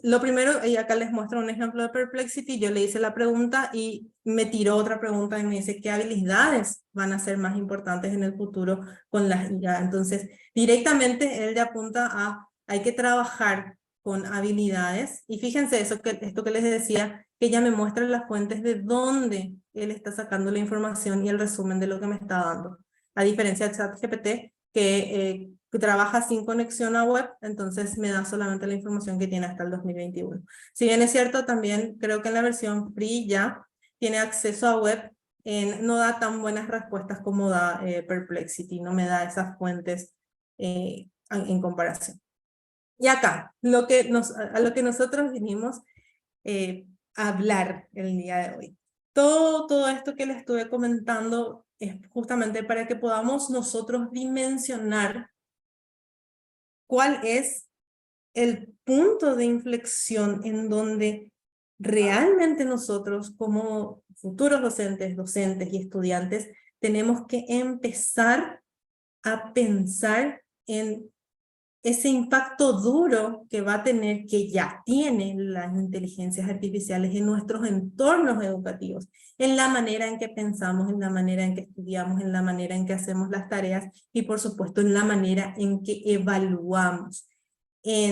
lo primero, y acá les muestro un ejemplo de Perplexity, yo le hice la pregunta y me tiró otra pregunta y me dice, ¿qué habilidades van a ser más importantes en el futuro con las IA? Entonces, directamente él le apunta a, hay que trabajar con habilidades, y fíjense esto que les decía, que ella me muestra las fuentes de dónde él está sacando la información y el resumen de lo que me está dando. A diferencia de ChatGPT, que trabaja sin conexión a web, entonces me da solamente la información que tiene hasta el 2021. Si bien es cierto, también creo que en la versión free ya tiene acceso a web, no da tan buenas respuestas como da Perplexity, no me da esas fuentes en comparación. Y acá, a lo que nosotros vinimos a hablar el día de hoy. Todo esto que les estuve comentando es justamente para que podamos nosotros dimensionar cuál es el punto de inflexión en donde realmente nosotros como futuros docentes y estudiantes tenemos que empezar a pensar en ese impacto duro que va a tener, que ya tienen las inteligencias artificiales en nuestros entornos educativos, en la manera en que pensamos, en la manera en que estudiamos, en la manera en que hacemos las tareas y por supuesto en la manera en que evaluamos. Y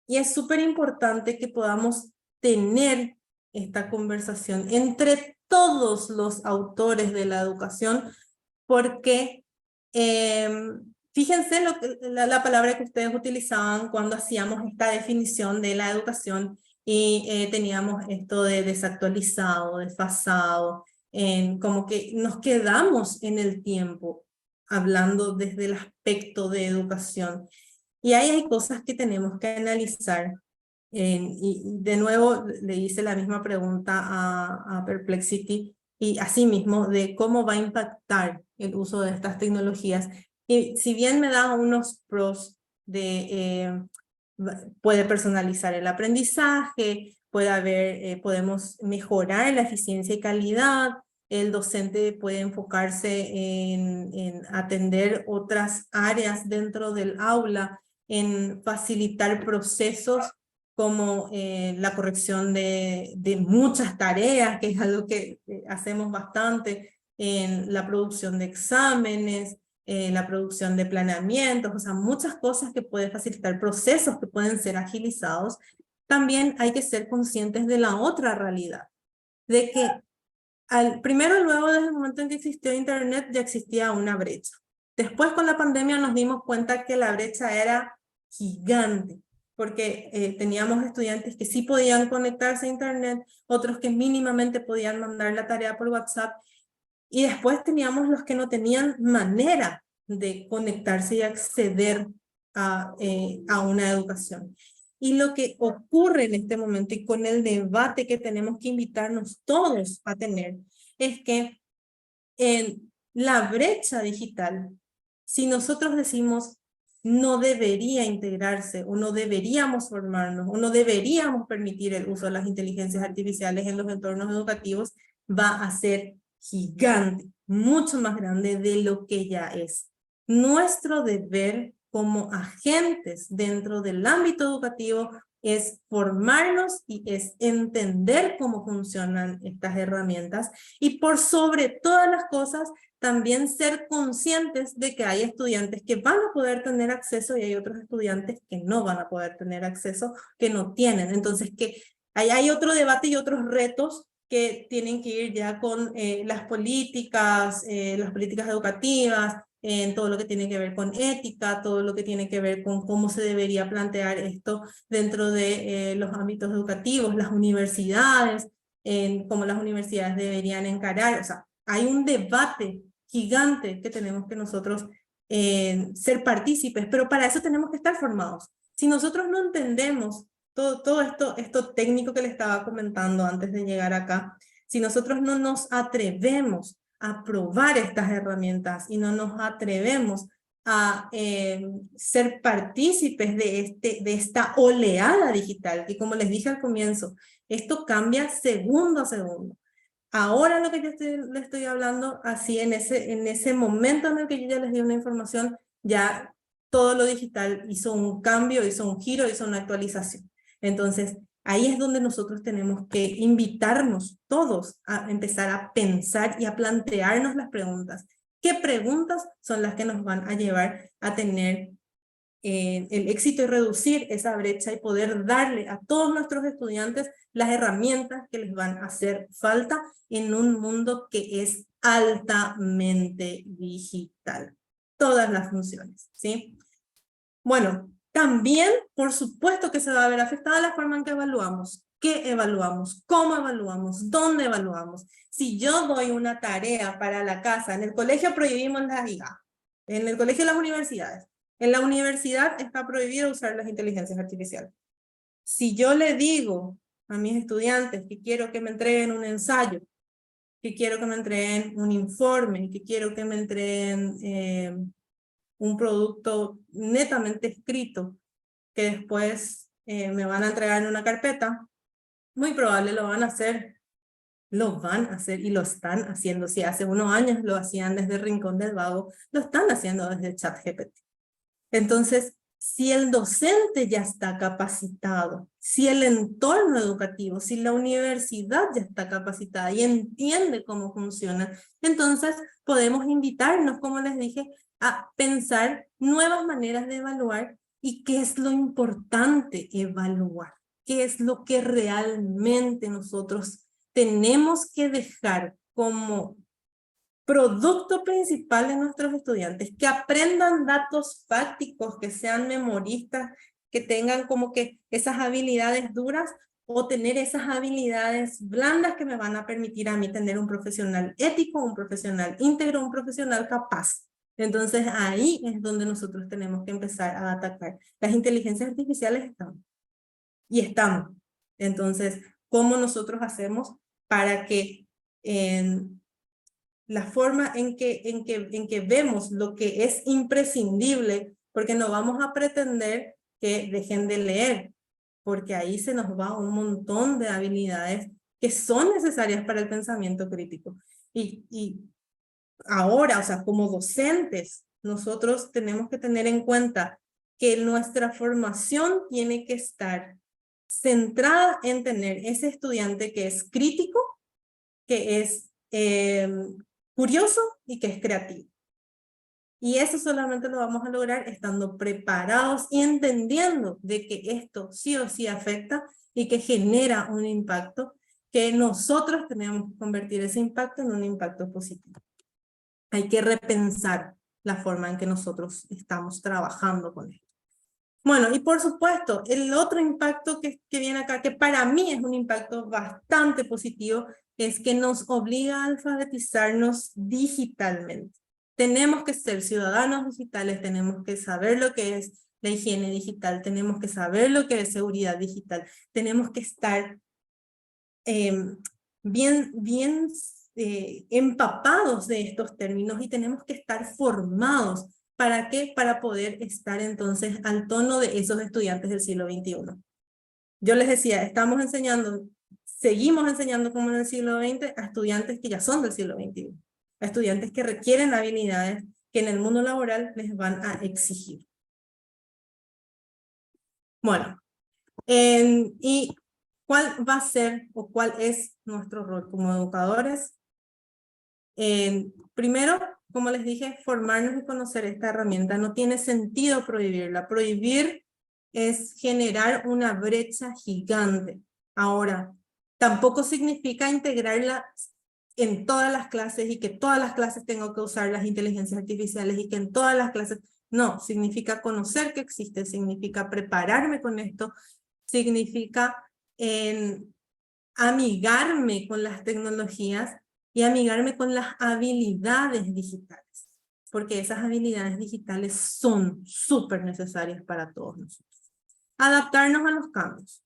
es súper importante que podamos tener esta conversación entre todos los autores de la educación, porque fíjense la palabra que ustedes utilizaban cuando hacíamos esta definición de la educación y teníamos esto de desactualizado, desfasado, como que nos quedamos en el tiempo, hablando desde el aspecto de educación. Y ahí hay cosas que tenemos que analizar. Y de nuevo le hice la misma pregunta a Perplexity y asimismo de cómo va a impactar el uso de estas tecnologías. Y si bien me da unos pros de puede personalizar el aprendizaje, podemos mejorar la eficiencia y calidad, el docente puede enfocarse en atender otras áreas dentro del aula, en facilitar procesos como la corrección de muchas tareas, que es algo que hacemos bastante, en la producción de exámenes, la producción de planeamientos, o sea, muchas cosas que pueden facilitar procesos que pueden ser agilizados. También hay que ser conscientes de la otra realidad, de que primero, luego desde el momento en que existió Internet, ya existía una brecha. Después, con la pandemia, nos dimos cuenta que la brecha era gigante, porque teníamos estudiantes que sí podían conectarse a Internet, otros que mínimamente podían mandar la tarea por WhatsApp, y después teníamos los que no tenían manera de conectarse y acceder a una educación. Y lo que ocurre en este momento y con el debate que tenemos que invitarnos todos a tener es que en la brecha digital, si nosotros decimos no debería integrarse o no deberíamos formarnos o no deberíamos permitir el uso de las inteligencias artificiales en los entornos educativos, va a ser gigante, mucho más grande de lo que ya es. Nuestro deber como agentes dentro del ámbito educativo es formarnos y es entender cómo funcionan estas herramientas y por sobre todas las cosas también ser conscientes de que hay estudiantes que van a poder tener acceso y hay otros estudiantes que no van a poder tener acceso, que no tienen. Entonces, que hay otro debate y otros retos que tienen que ir ya con las políticas educativas, en todo lo que tiene que ver con ética, todo lo que tiene que ver con cómo se debería plantear esto dentro de los ámbitos educativos, las universidades, en cómo las universidades deberían encarar. O sea, hay un debate gigante que tenemos que nosotros ser partícipes, pero para eso tenemos que estar formados. Si nosotros no entendemos todo esto técnico que le estaba comentando antes de llegar acá, si nosotros no nos atrevemos a probar estas herramientas y no nos atrevemos a ser partícipes de esta oleada digital, que como les dije al comienzo, esto cambia segundo a segundo. Ahora lo que yo le estoy hablando, así en ese momento en el que yo ya les di una información, ya todo lo digital hizo un cambio, hizo un giro, hizo una actualización. Entonces, ahí es donde nosotros tenemos que invitarnos todos a empezar a pensar y a plantearnos las preguntas. ¿Qué preguntas son las que nos van a llevar a tener el éxito y reducir esa brecha y poder darle a todos nuestros estudiantes las herramientas que les van a hacer falta en un mundo que es altamente digital? Todas las funciones, ¿sí? Bueno, también, por supuesto que se va a ver afectada la forma en que evaluamos. ¿Qué evaluamos? ¿Cómo evaluamos? ¿Dónde evaluamos? Si yo doy una tarea para la casa, en el colegio prohibimos las IA, en el colegio de las universidades. En la universidad está prohibido usar las inteligencias artificiales. Si yo le digo a mis estudiantes que quiero que me entreguen un ensayo, que quiero que me entreguen un informe, que quiero que me entreguen un producto netamente escrito, que después me van a entregar en una carpeta, muy probable lo van a hacer y lo están haciendo. Si hace unos años lo hacían desde Rincón del Vago, lo están haciendo desde ChatGPT. Entonces, si el docente ya está capacitado, si el entorno educativo, si la universidad ya está capacitada y entiende cómo funciona, entonces podemos invitarnos, como les dije, a pensar nuevas maneras de evaluar y qué es lo importante evaluar, qué es lo que realmente nosotros tenemos que dejar como producto principal de nuestros estudiantes, que aprendan datos fácticos, que sean memoristas, que tengan como que esas habilidades duras, o tener esas habilidades blandas que me van a permitir a mí tener un profesional ético, un profesional íntegro, un profesional capaz. Entonces ahí es donde nosotros tenemos que empezar a atacar. Las inteligencias artificiales están y estamos. Entonces, ¿cómo nosotros hacemos para que la forma en que vemos lo que es imprescindible, porque no vamos a pretender que dejen de leer, porque ahí se nos va un montón de habilidades que son necesarias para el pensamiento crítico. Y ahora, o sea, como docentes, nosotros tenemos que tener en cuenta que nuestra formación tiene que estar centrada en tener ese estudiante que es crítico, que es curioso y que es creativo. Y eso solamente lo vamos a lograr estando preparados y entendiendo de que esto sí o sí afecta y que genera un impacto, que nosotros tenemos que convertir ese impacto en un impacto positivo. Hay que repensar la forma en que nosotros estamos trabajando con esto. Bueno, y por supuesto, el otro impacto que viene acá, que para mí es un impacto bastante positivo, es que nos obliga a alfabetizarnos digitalmente. Tenemos que ser ciudadanos digitales, tenemos que saber lo que es la higiene digital, tenemos que saber lo que es seguridad digital, tenemos que estar bien empapados de estos términos y tenemos que estar formados. ¿Para qué? Para poder estar entonces al tono de esos estudiantes del siglo XXI. Yo les decía, seguimos enseñando como en el siglo XX a estudiantes que ya son del siglo XXI, a estudiantes que requieren habilidades que en el mundo laboral les van a exigir. Bueno, y ¿cuál va a ser o cuál es nuestro rol como educadores? Primero, como les dije, formarnos y conocer esta herramienta. No tiene sentido prohibirla. Prohibir es generar una brecha gigante. Ahora, tampoco significa integrarla en todas las clases y que todas las clases tengo que usar las inteligencias artificiales y que en todas las clases... No, significa conocer que existe, significa prepararme con esto, significa amigarme con las tecnologías y amigarme con las habilidades digitales, porque esas habilidades digitales son súper necesarias para todos nosotros. Adaptarnos a los cambios.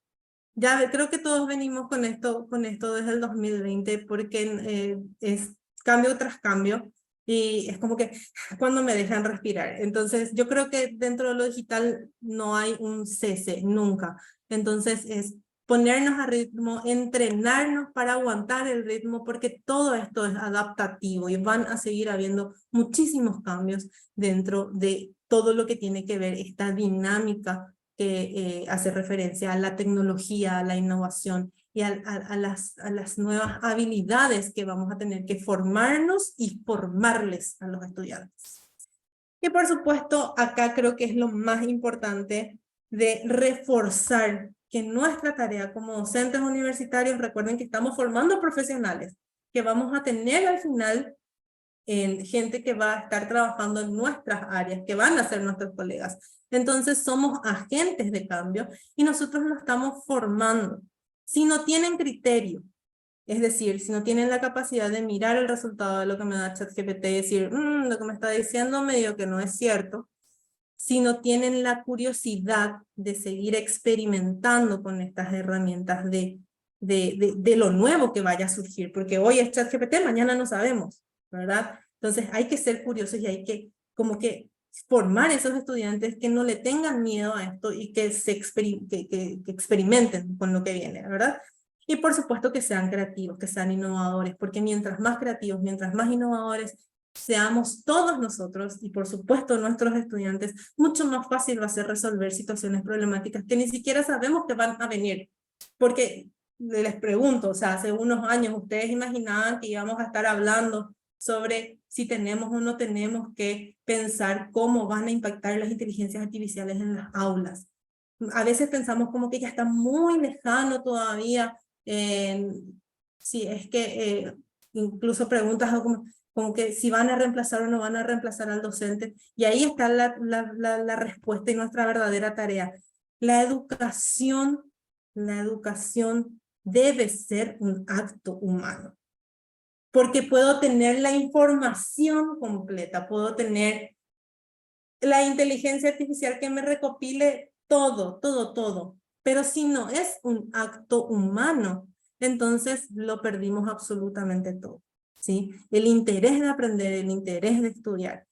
Ya creo que todos venimos con esto desde el 2020, porque es cambio tras cambio, y es como que cuando me dejan respirar. Entonces, yo creo que dentro de lo digital no hay un cese, nunca. Entonces, es ponernos a ritmo, entrenarnos para aguantar el ritmo, porque todo esto es adaptativo y van a seguir habiendo muchísimos cambios dentro de todo lo que tiene que ver esta dinámica que hace referencia a la tecnología, a la innovación y a las nuevas habilidades que vamos a tener que formarnos y formarles a los estudiantes. Y por supuesto, acá creo que es lo más importante de reforzar que nuestra tarea como docentes universitarios, recuerden que estamos formando profesionales, que vamos a tener al final gente que va a estar trabajando en nuestras áreas, que van a ser nuestros colegas. Entonces somos agentes de cambio y nosotros lo estamos formando. Si no tienen criterio, es decir, si no tienen la capacidad de mirar el resultado de lo que me da ChatGPT y decir, lo que me está diciendo medio que no es cierto, si no tienen la curiosidad de seguir experimentando con estas herramientas de lo nuevo que vaya a surgir, porque hoy es ChatGPT, mañana no sabemos, ¿verdad? Entonces hay que ser curiosos y hay que como que formar esos estudiantes que no le tengan miedo a esto y que experimenten con lo que viene, ¿verdad? Y por supuesto que sean creativos, que sean innovadores, porque mientras más creativos, mientras más innovadores seamos todos nosotros y por supuesto nuestros estudiantes, mucho más fácil va a ser resolver situaciones problemáticas que ni siquiera sabemos que van a venir. Porque les pregunto, o sea, hace unos años ustedes imaginaban que íbamos a estar hablando sobre si tenemos o no tenemos que pensar cómo van a impactar las inteligencias artificiales en las aulas. A veces pensamos como que ya está muy lejano todavía. Sí, es que incluso preguntas como que si van a reemplazar o no van a reemplazar al docente. Y ahí está la respuesta y nuestra verdadera tarea. La educación la educación debe ser un acto humano. Porque puedo tener la información completa, puedo tener la inteligencia artificial que me recopile todo, todo, todo. Pero si no es un acto humano, entonces lo perdimos absolutamente todo, ¿sí? El interés de aprender, el interés de estudiar.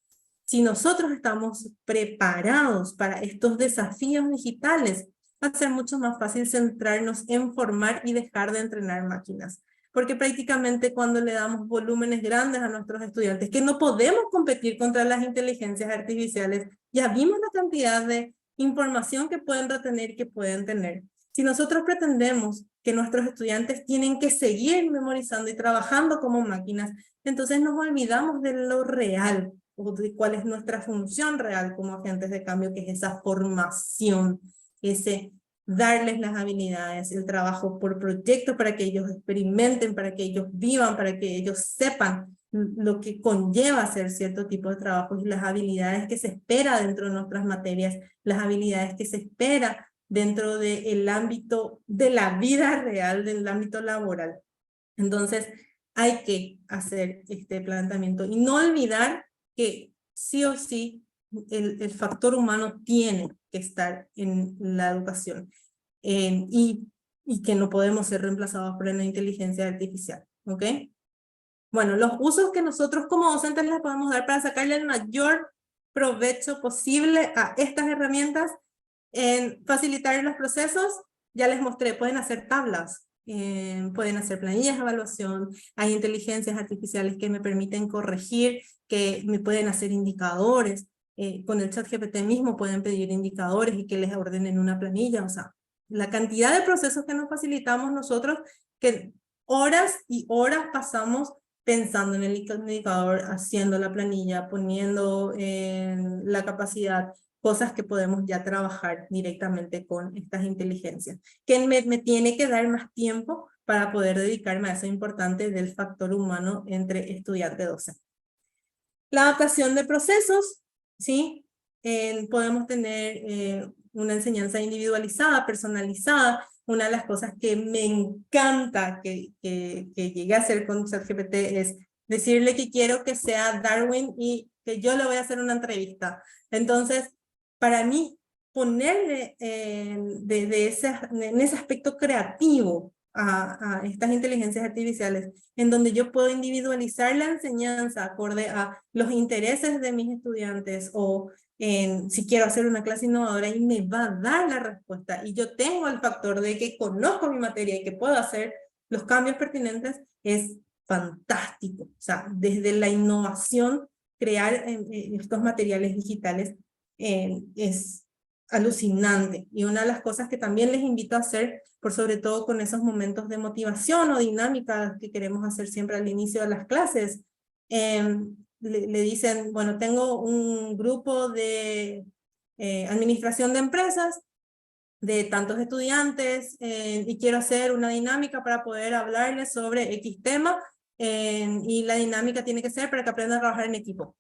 Si nosotros estamos preparados para estos desafíos digitales, va a ser mucho más fácil centrarnos en formar y dejar de entrenar máquinas. Porque prácticamente cuando le damos volúmenes grandes a nuestros estudiantes, que no podemos competir contra las inteligencias artificiales, ya vimos la cantidad de información que pueden retener y que pueden tener. Si nosotros pretendemos que nuestros estudiantes tienen que seguir memorizando y trabajando como máquinas, entonces nos olvidamos de lo real, o de cuál es nuestra función real como agentes de cambio, que es esa formación, ese darles las habilidades, el trabajo por proyectos para que ellos experimenten, para que ellos vivan, para que ellos sepan lo que conlleva hacer cierto tipo de trabajos y las habilidades que se espera dentro de nuestras materias, las habilidades que se espera dentro del ámbito de la vida real, del ámbito laboral. Entonces, hay que hacer este planteamiento y no olvidar que sí o sí el factor humano tiene que estar en la educación y que no podemos ser reemplazados por una inteligencia artificial, ¿ok? Bueno, los usos que nosotros como docentes les podemos dar para sacarle el mayor provecho posible a estas herramientas, en facilitar los procesos, ya les mostré, pueden hacer tablas, pueden hacer planillas de evaluación, hay inteligencias artificiales que me permiten corregir, que me pueden hacer indicadores, con el ChatGPT mismo pueden pedir indicadores y que les ordenen una planilla, o sea, la cantidad de procesos que nos facilitamos nosotros, que horas y horas pasamos pensando en el indicador, haciendo la planilla, poniendo en la capacidad, cosas que podemos ya trabajar directamente con estas inteligencias, que me tiene que dar más tiempo para poder dedicarme a eso importante del factor humano entre estudiante-docente. La adaptación de procesos, ¿sí? Podemos tener una enseñanza individualizada, personalizada. Una de las cosas que me encanta que llegué a hacer con ChatGPT es decirle que quiero que sea Darwin y que yo le voy a hacer una entrevista. Entonces, para mí, ponerle en ese aspecto creativo a estas inteligencias artificiales, en donde yo puedo individualizar la enseñanza acorde a los intereses de mis estudiantes o si quiero hacer una clase innovadora y me va a dar la respuesta y yo tengo el factor de que conozco mi materia y que puedo hacer los cambios pertinentes, es fantástico. O sea, desde la innovación, crear estos materiales digitales es alucinante. Y una de las cosas que también les invito a hacer, por sobre todo con esos momentos de motivación o dinámicas que queremos hacer siempre al inicio de las clases, le dicen, bueno, tengo un grupo de administración de empresas, de tantos estudiantes, y quiero hacer una dinámica para poder hablarles sobre X tema, y la dinámica tiene que ser para que aprendan a trabajar en equipo.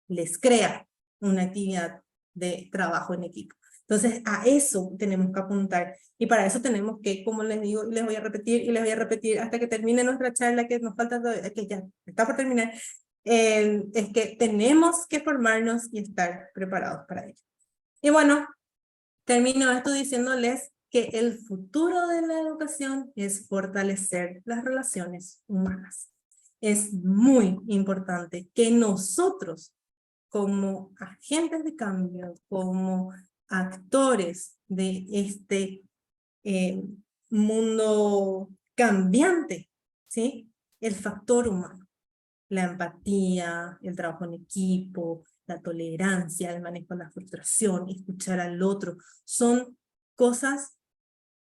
Les crea una actividad de trabajo en equipo. Entonces, a eso tenemos que apuntar. Y para eso tenemos que, como les digo, y les voy a repetir, y les voy a repetir hasta que termine nuestra charla, que nos falta, que ya está por terminar, es que tenemos que formarnos y estar preparados para ello. Y bueno, termino esto diciéndoles que el futuro de la educación es fortalecer las relaciones humanas. Es muy importante que nosotros, como agentes de cambio, como actores de este mundo cambiante, ¿sí? El factor humano, la empatía, el trabajo en equipo, la tolerancia, el manejo de la frustración, escuchar al otro, son cosas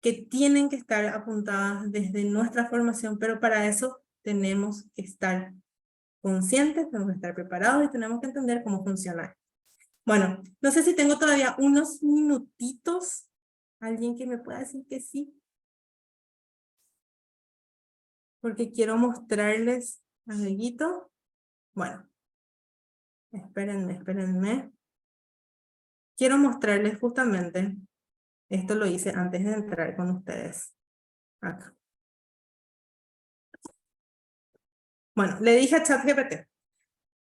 que tienen que estar apuntadas desde nuestra formación, pero para eso tenemos que estar conscientes, tenemos que estar preparados y tenemos que entender cómo funciona. Bueno, no sé si tengo todavía unos minutitos. ¿Alguien que me pueda decir que sí? Porque quiero mostrarles algo. Bueno, espérenme. Quiero mostrarles justamente Esto lo hice antes de entrar con ustedes acá. Bueno, le dije a ChatGPT.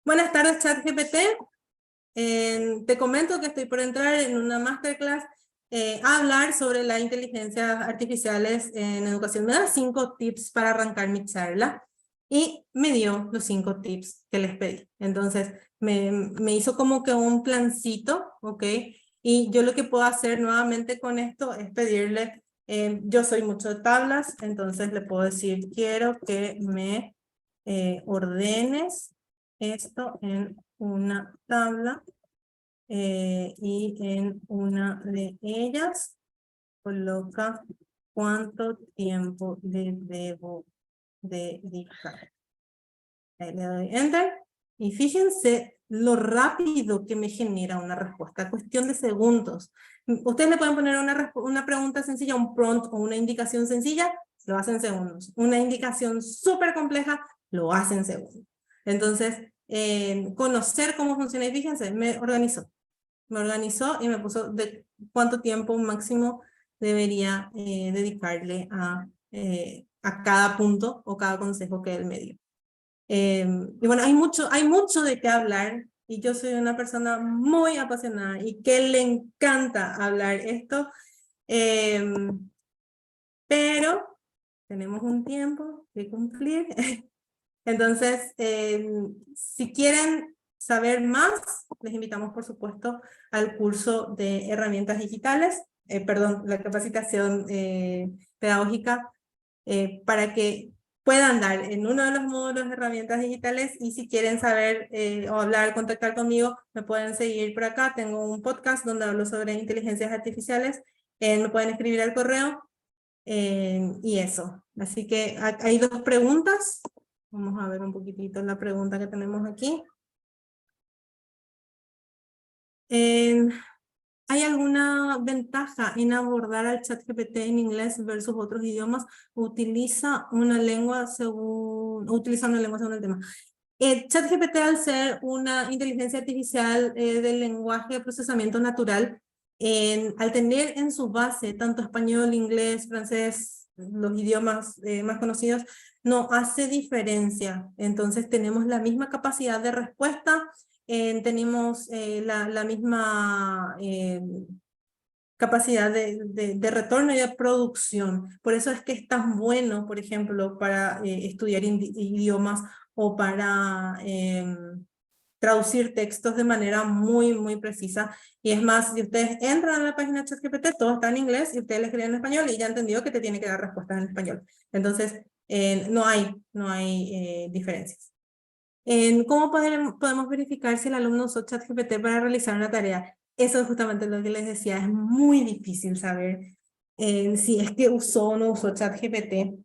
Buenas tardes, ChatGPT. Te comento que estoy por entrar en una masterclass a hablar sobre las inteligencias artificiales en educación. Me da 5 tips para arrancar mi charla y me dio los 5 tips que les pedí. Entonces, me hizo como que un plancito, ¿ok? Y yo lo que puedo hacer nuevamente con esto es pedirle, yo soy mucho de tablas, entonces le puedo decir, quiero que me ordenes esto en una tabla y en una de ellas coloca cuánto tiempo le debo dedicar. Ahí le doy Enter y fíjense lo rápido que me genera una respuesta, cuestión de segundos. Ustedes le pueden poner una pregunta sencilla, un prompt o una indicación sencilla, lo hacen en segundos. Una indicación súper compleja, lo hacen en segundos. Entonces, conocer cómo funciona, y fíjense, me organizó y me puso de cuánto tiempo máximo debería dedicarle a cada punto o cada consejo que él me dio. Y bueno, hay mucho de qué hablar y yo soy una persona muy apasionada y que le encanta hablar esto, pero tenemos un tiempo que cumplir. Entonces, si quieren saber más, les invitamos, por supuesto, al curso de herramientas digitales, perdón, la capacitación pedagógica, para que puedan dar en uno de los módulos de herramientas digitales, y si quieren saber o hablar, contactar conmigo, me pueden seguir por acá. Tengo un podcast donde hablo sobre inteligencias artificiales, me pueden escribir al correo, y eso. Así que hay 2 preguntas. Vamos a ver un poquitito la pregunta que tenemos aquí. ¿Hay alguna ventaja en abordar al ChatGPT en inglés versus otros idiomas? Utiliza una lengua según el tema. ChatGPT, al ser una inteligencia artificial del lenguaje de procesamiento natural, al tener en su base tanto español, inglés, francés, los idiomas más conocidos, no hace diferencia. Entonces tenemos la misma capacidad de respuesta, tenemos la misma capacidad de retorno y de producción. Por eso es que es tan bueno, por ejemplo, para estudiar idiomas o para traducir textos de manera muy, muy precisa. Y es más, si ustedes entran a la página de ChatGPT, todo está en inglés y ustedes le escriben en español y ya han entendido que te tiene que dar respuestas en español. Entonces, no hay diferencias. ¿Cómo podemos verificar si el alumno usó ChatGPT para realizar una tarea? Eso es justamente lo que les decía, es muy difícil saber si es que usó o no usó ChatGPT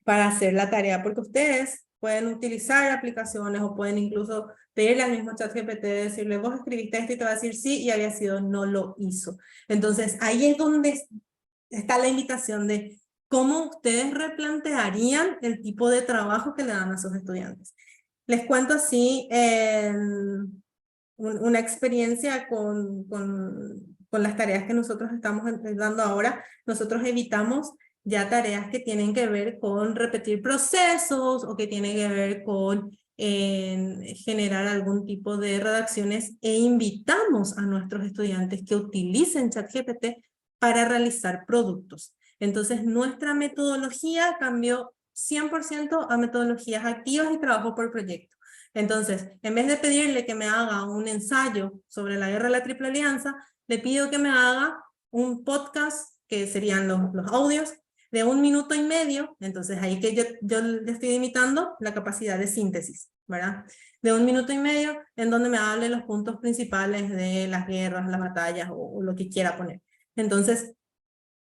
para hacer la tarea, porque ustedes pueden utilizar aplicaciones o pueden incluso pedirle al mismo ChatGPT, decirle, vos escribiste esto, y te va a decir sí, y había sido no lo hizo. Entonces, ahí es donde está la invitación de cómo ustedes replantearían el tipo de trabajo que le dan a sus estudiantes. Les cuento así una experiencia con las tareas que nosotros estamos dando ahora. Nosotros evitamos ya tareas que tienen que ver con repetir procesos o que tienen que ver con generar algún tipo de redacciones, e invitamos a nuestros estudiantes que utilicen ChatGPT para realizar productos. Entonces, nuestra metodología cambió 100% a metodologías activas y trabajo por proyecto. Entonces, en vez de pedirle que me haga un ensayo sobre la guerra de la Triple Alianza, le pido que me haga un podcast, que serían los audios, de 1 minuto y medio. Entonces, ahí que yo le estoy imitando la capacidad de síntesis, ¿verdad? De 1 minuto y medio, en donde me hable los puntos principales de las guerras, las batallas o lo que quiera poner. Entonces,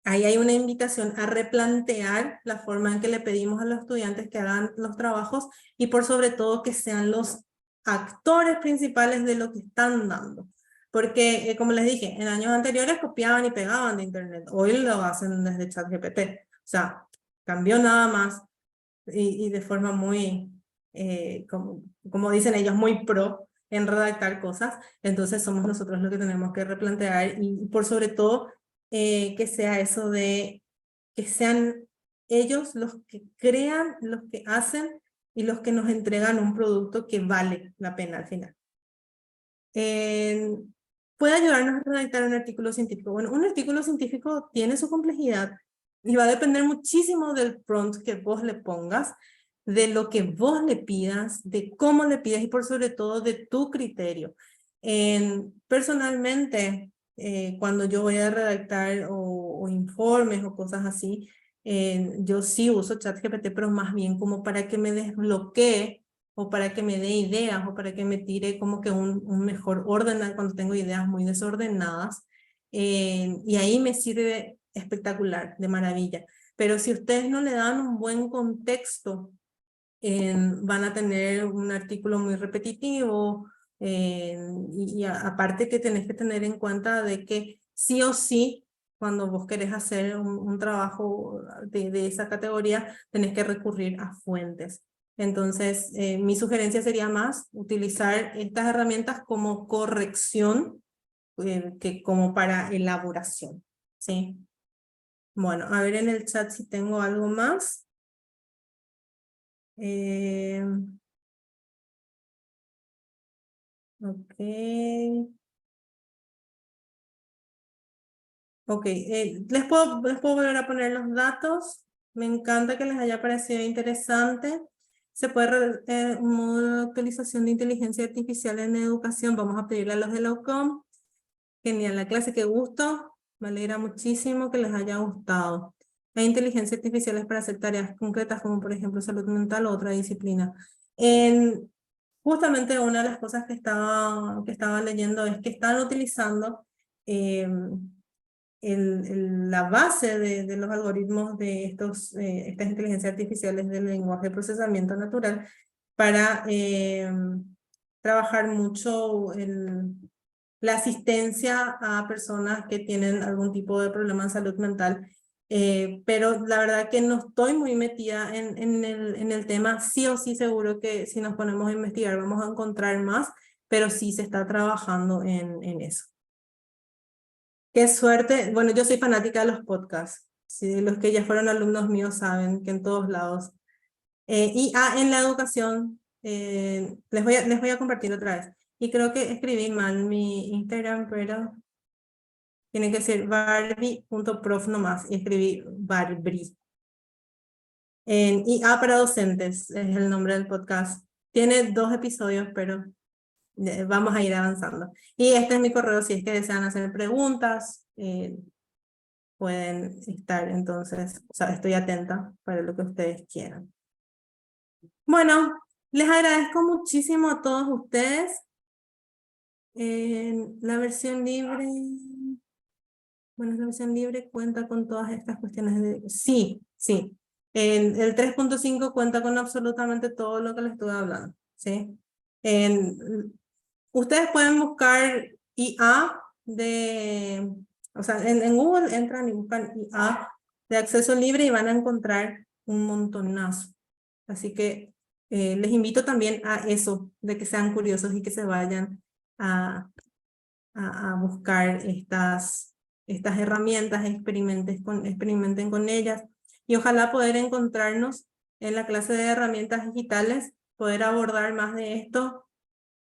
ahí hay una invitación a replantear la forma en que le pedimos a los estudiantes que hagan los trabajos, y por sobre todo que sean los actores principales de lo que están dando. Porque, como les dije, en años anteriores copiaban y pegaban de internet, hoy lo hacen desde ChatGPT. O sea, cambió nada más y de forma muy, como dicen ellos, muy pro en redactar cosas. Entonces somos nosotros los que tenemos que replantear y por sobre todo que sea eso de que sean ellos los que crean, los que hacen y los que nos entregan un producto que vale la pena al final. Puede ayudarnos a redactar un artículo científico. Bueno, un artículo científico tiene su complejidad y va a depender muchísimo del prompt que vos le pongas, de lo que vos le pidas, de cómo le pidas y por sobre todo de tu criterio. Personalmente, cuando yo voy a redactar o informes o cosas así, yo sí uso ChatGPT, pero más bien como para que me desbloquee o para que me dé ideas o para que me tire como que un mejor orden cuando tengo ideas muy desordenadas. Y ahí me sirve espectacular, de maravilla. Pero si ustedes no le dan un buen contexto, van a tener un artículo muy repetitivo, y aparte que tenés que tener en cuenta de que sí o sí, cuando vos querés hacer un trabajo de esa categoría, tenés que recurrir a fuentes. Entonces, mi sugerencia sería más utilizar estas herramientas como corrección, que como para elaboración, ¿sí? Bueno, a ver en el chat si tengo algo más. Ok. Ok, les puedo volver a poner los datos. Me encanta que les haya parecido interesante. Se puede, un modo de actualización de inteligencia artificial en educación. Vamos a pedirle a los de la UCOM. Genial, la clase, qué gusto. Me alegra muchísimo que les haya gustado. Hay inteligencia artificiales para hacer tareas concretas, como por ejemplo salud mental o otra disciplina. Justamente una de las cosas que estaba leyendo es que están utilizando la base de los algoritmos de estas inteligencias artificiales del lenguaje de procesamiento natural para trabajar mucho la asistencia a personas que tienen algún tipo de problema en salud mental. Pero la verdad que no estoy muy metida en el tema. Sí o sí seguro que si nos ponemos a investigar vamos a encontrar más, pero sí se está trabajando en eso. Qué suerte. Bueno, yo soy fanática de los podcasts. Sí, los que ya fueron alumnos míos saben que en todos lados. En la educación, les voy a compartir otra vez. Y creo que escribí mal mi Instagram, pero tiene que ser barbie.prof nomás. Y escribí Barbie. IA para docentes es el nombre del podcast. Tiene 2 episodios, pero vamos a ir avanzando. Y este es mi correo si es que desean hacer preguntas. Pueden estar, entonces, o sea, estoy atenta para lo que ustedes quieran. Bueno, les agradezco muchísimo a todos ustedes. La versión libre, bueno, la versión libre cuenta con todas estas cuestiones de... Sí, sí. El 3.5 cuenta con absolutamente todo lo que les estuve hablando, ¿sí? Ustedes pueden buscar IA o sea, en Google entran y buscan IA de acceso libre y van a encontrar un montonazo. Así que les invito también a eso, de que sean curiosos y que se vayan a buscar estas herramientas, experimenten con ellas y ojalá poder encontrarnos en la clase de herramientas digitales, poder abordar más de esto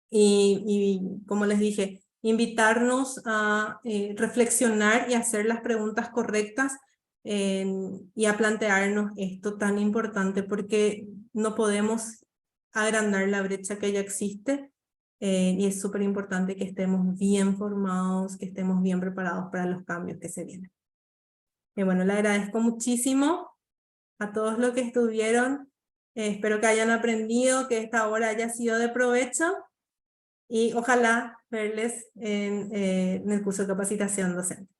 y como les dije, invitarnos a reflexionar y hacer las preguntas correctas y a plantearnos esto tan importante porque no podemos agrandar la brecha que ya existe y es súper importante que estemos bien formados, que estemos bien preparados para los cambios que se vienen. Y bueno, le agradezco muchísimo a todos los que estuvieron. Espero que hayan aprendido, que esta hora haya sido de provecho y ojalá verles en el curso de capacitación docente.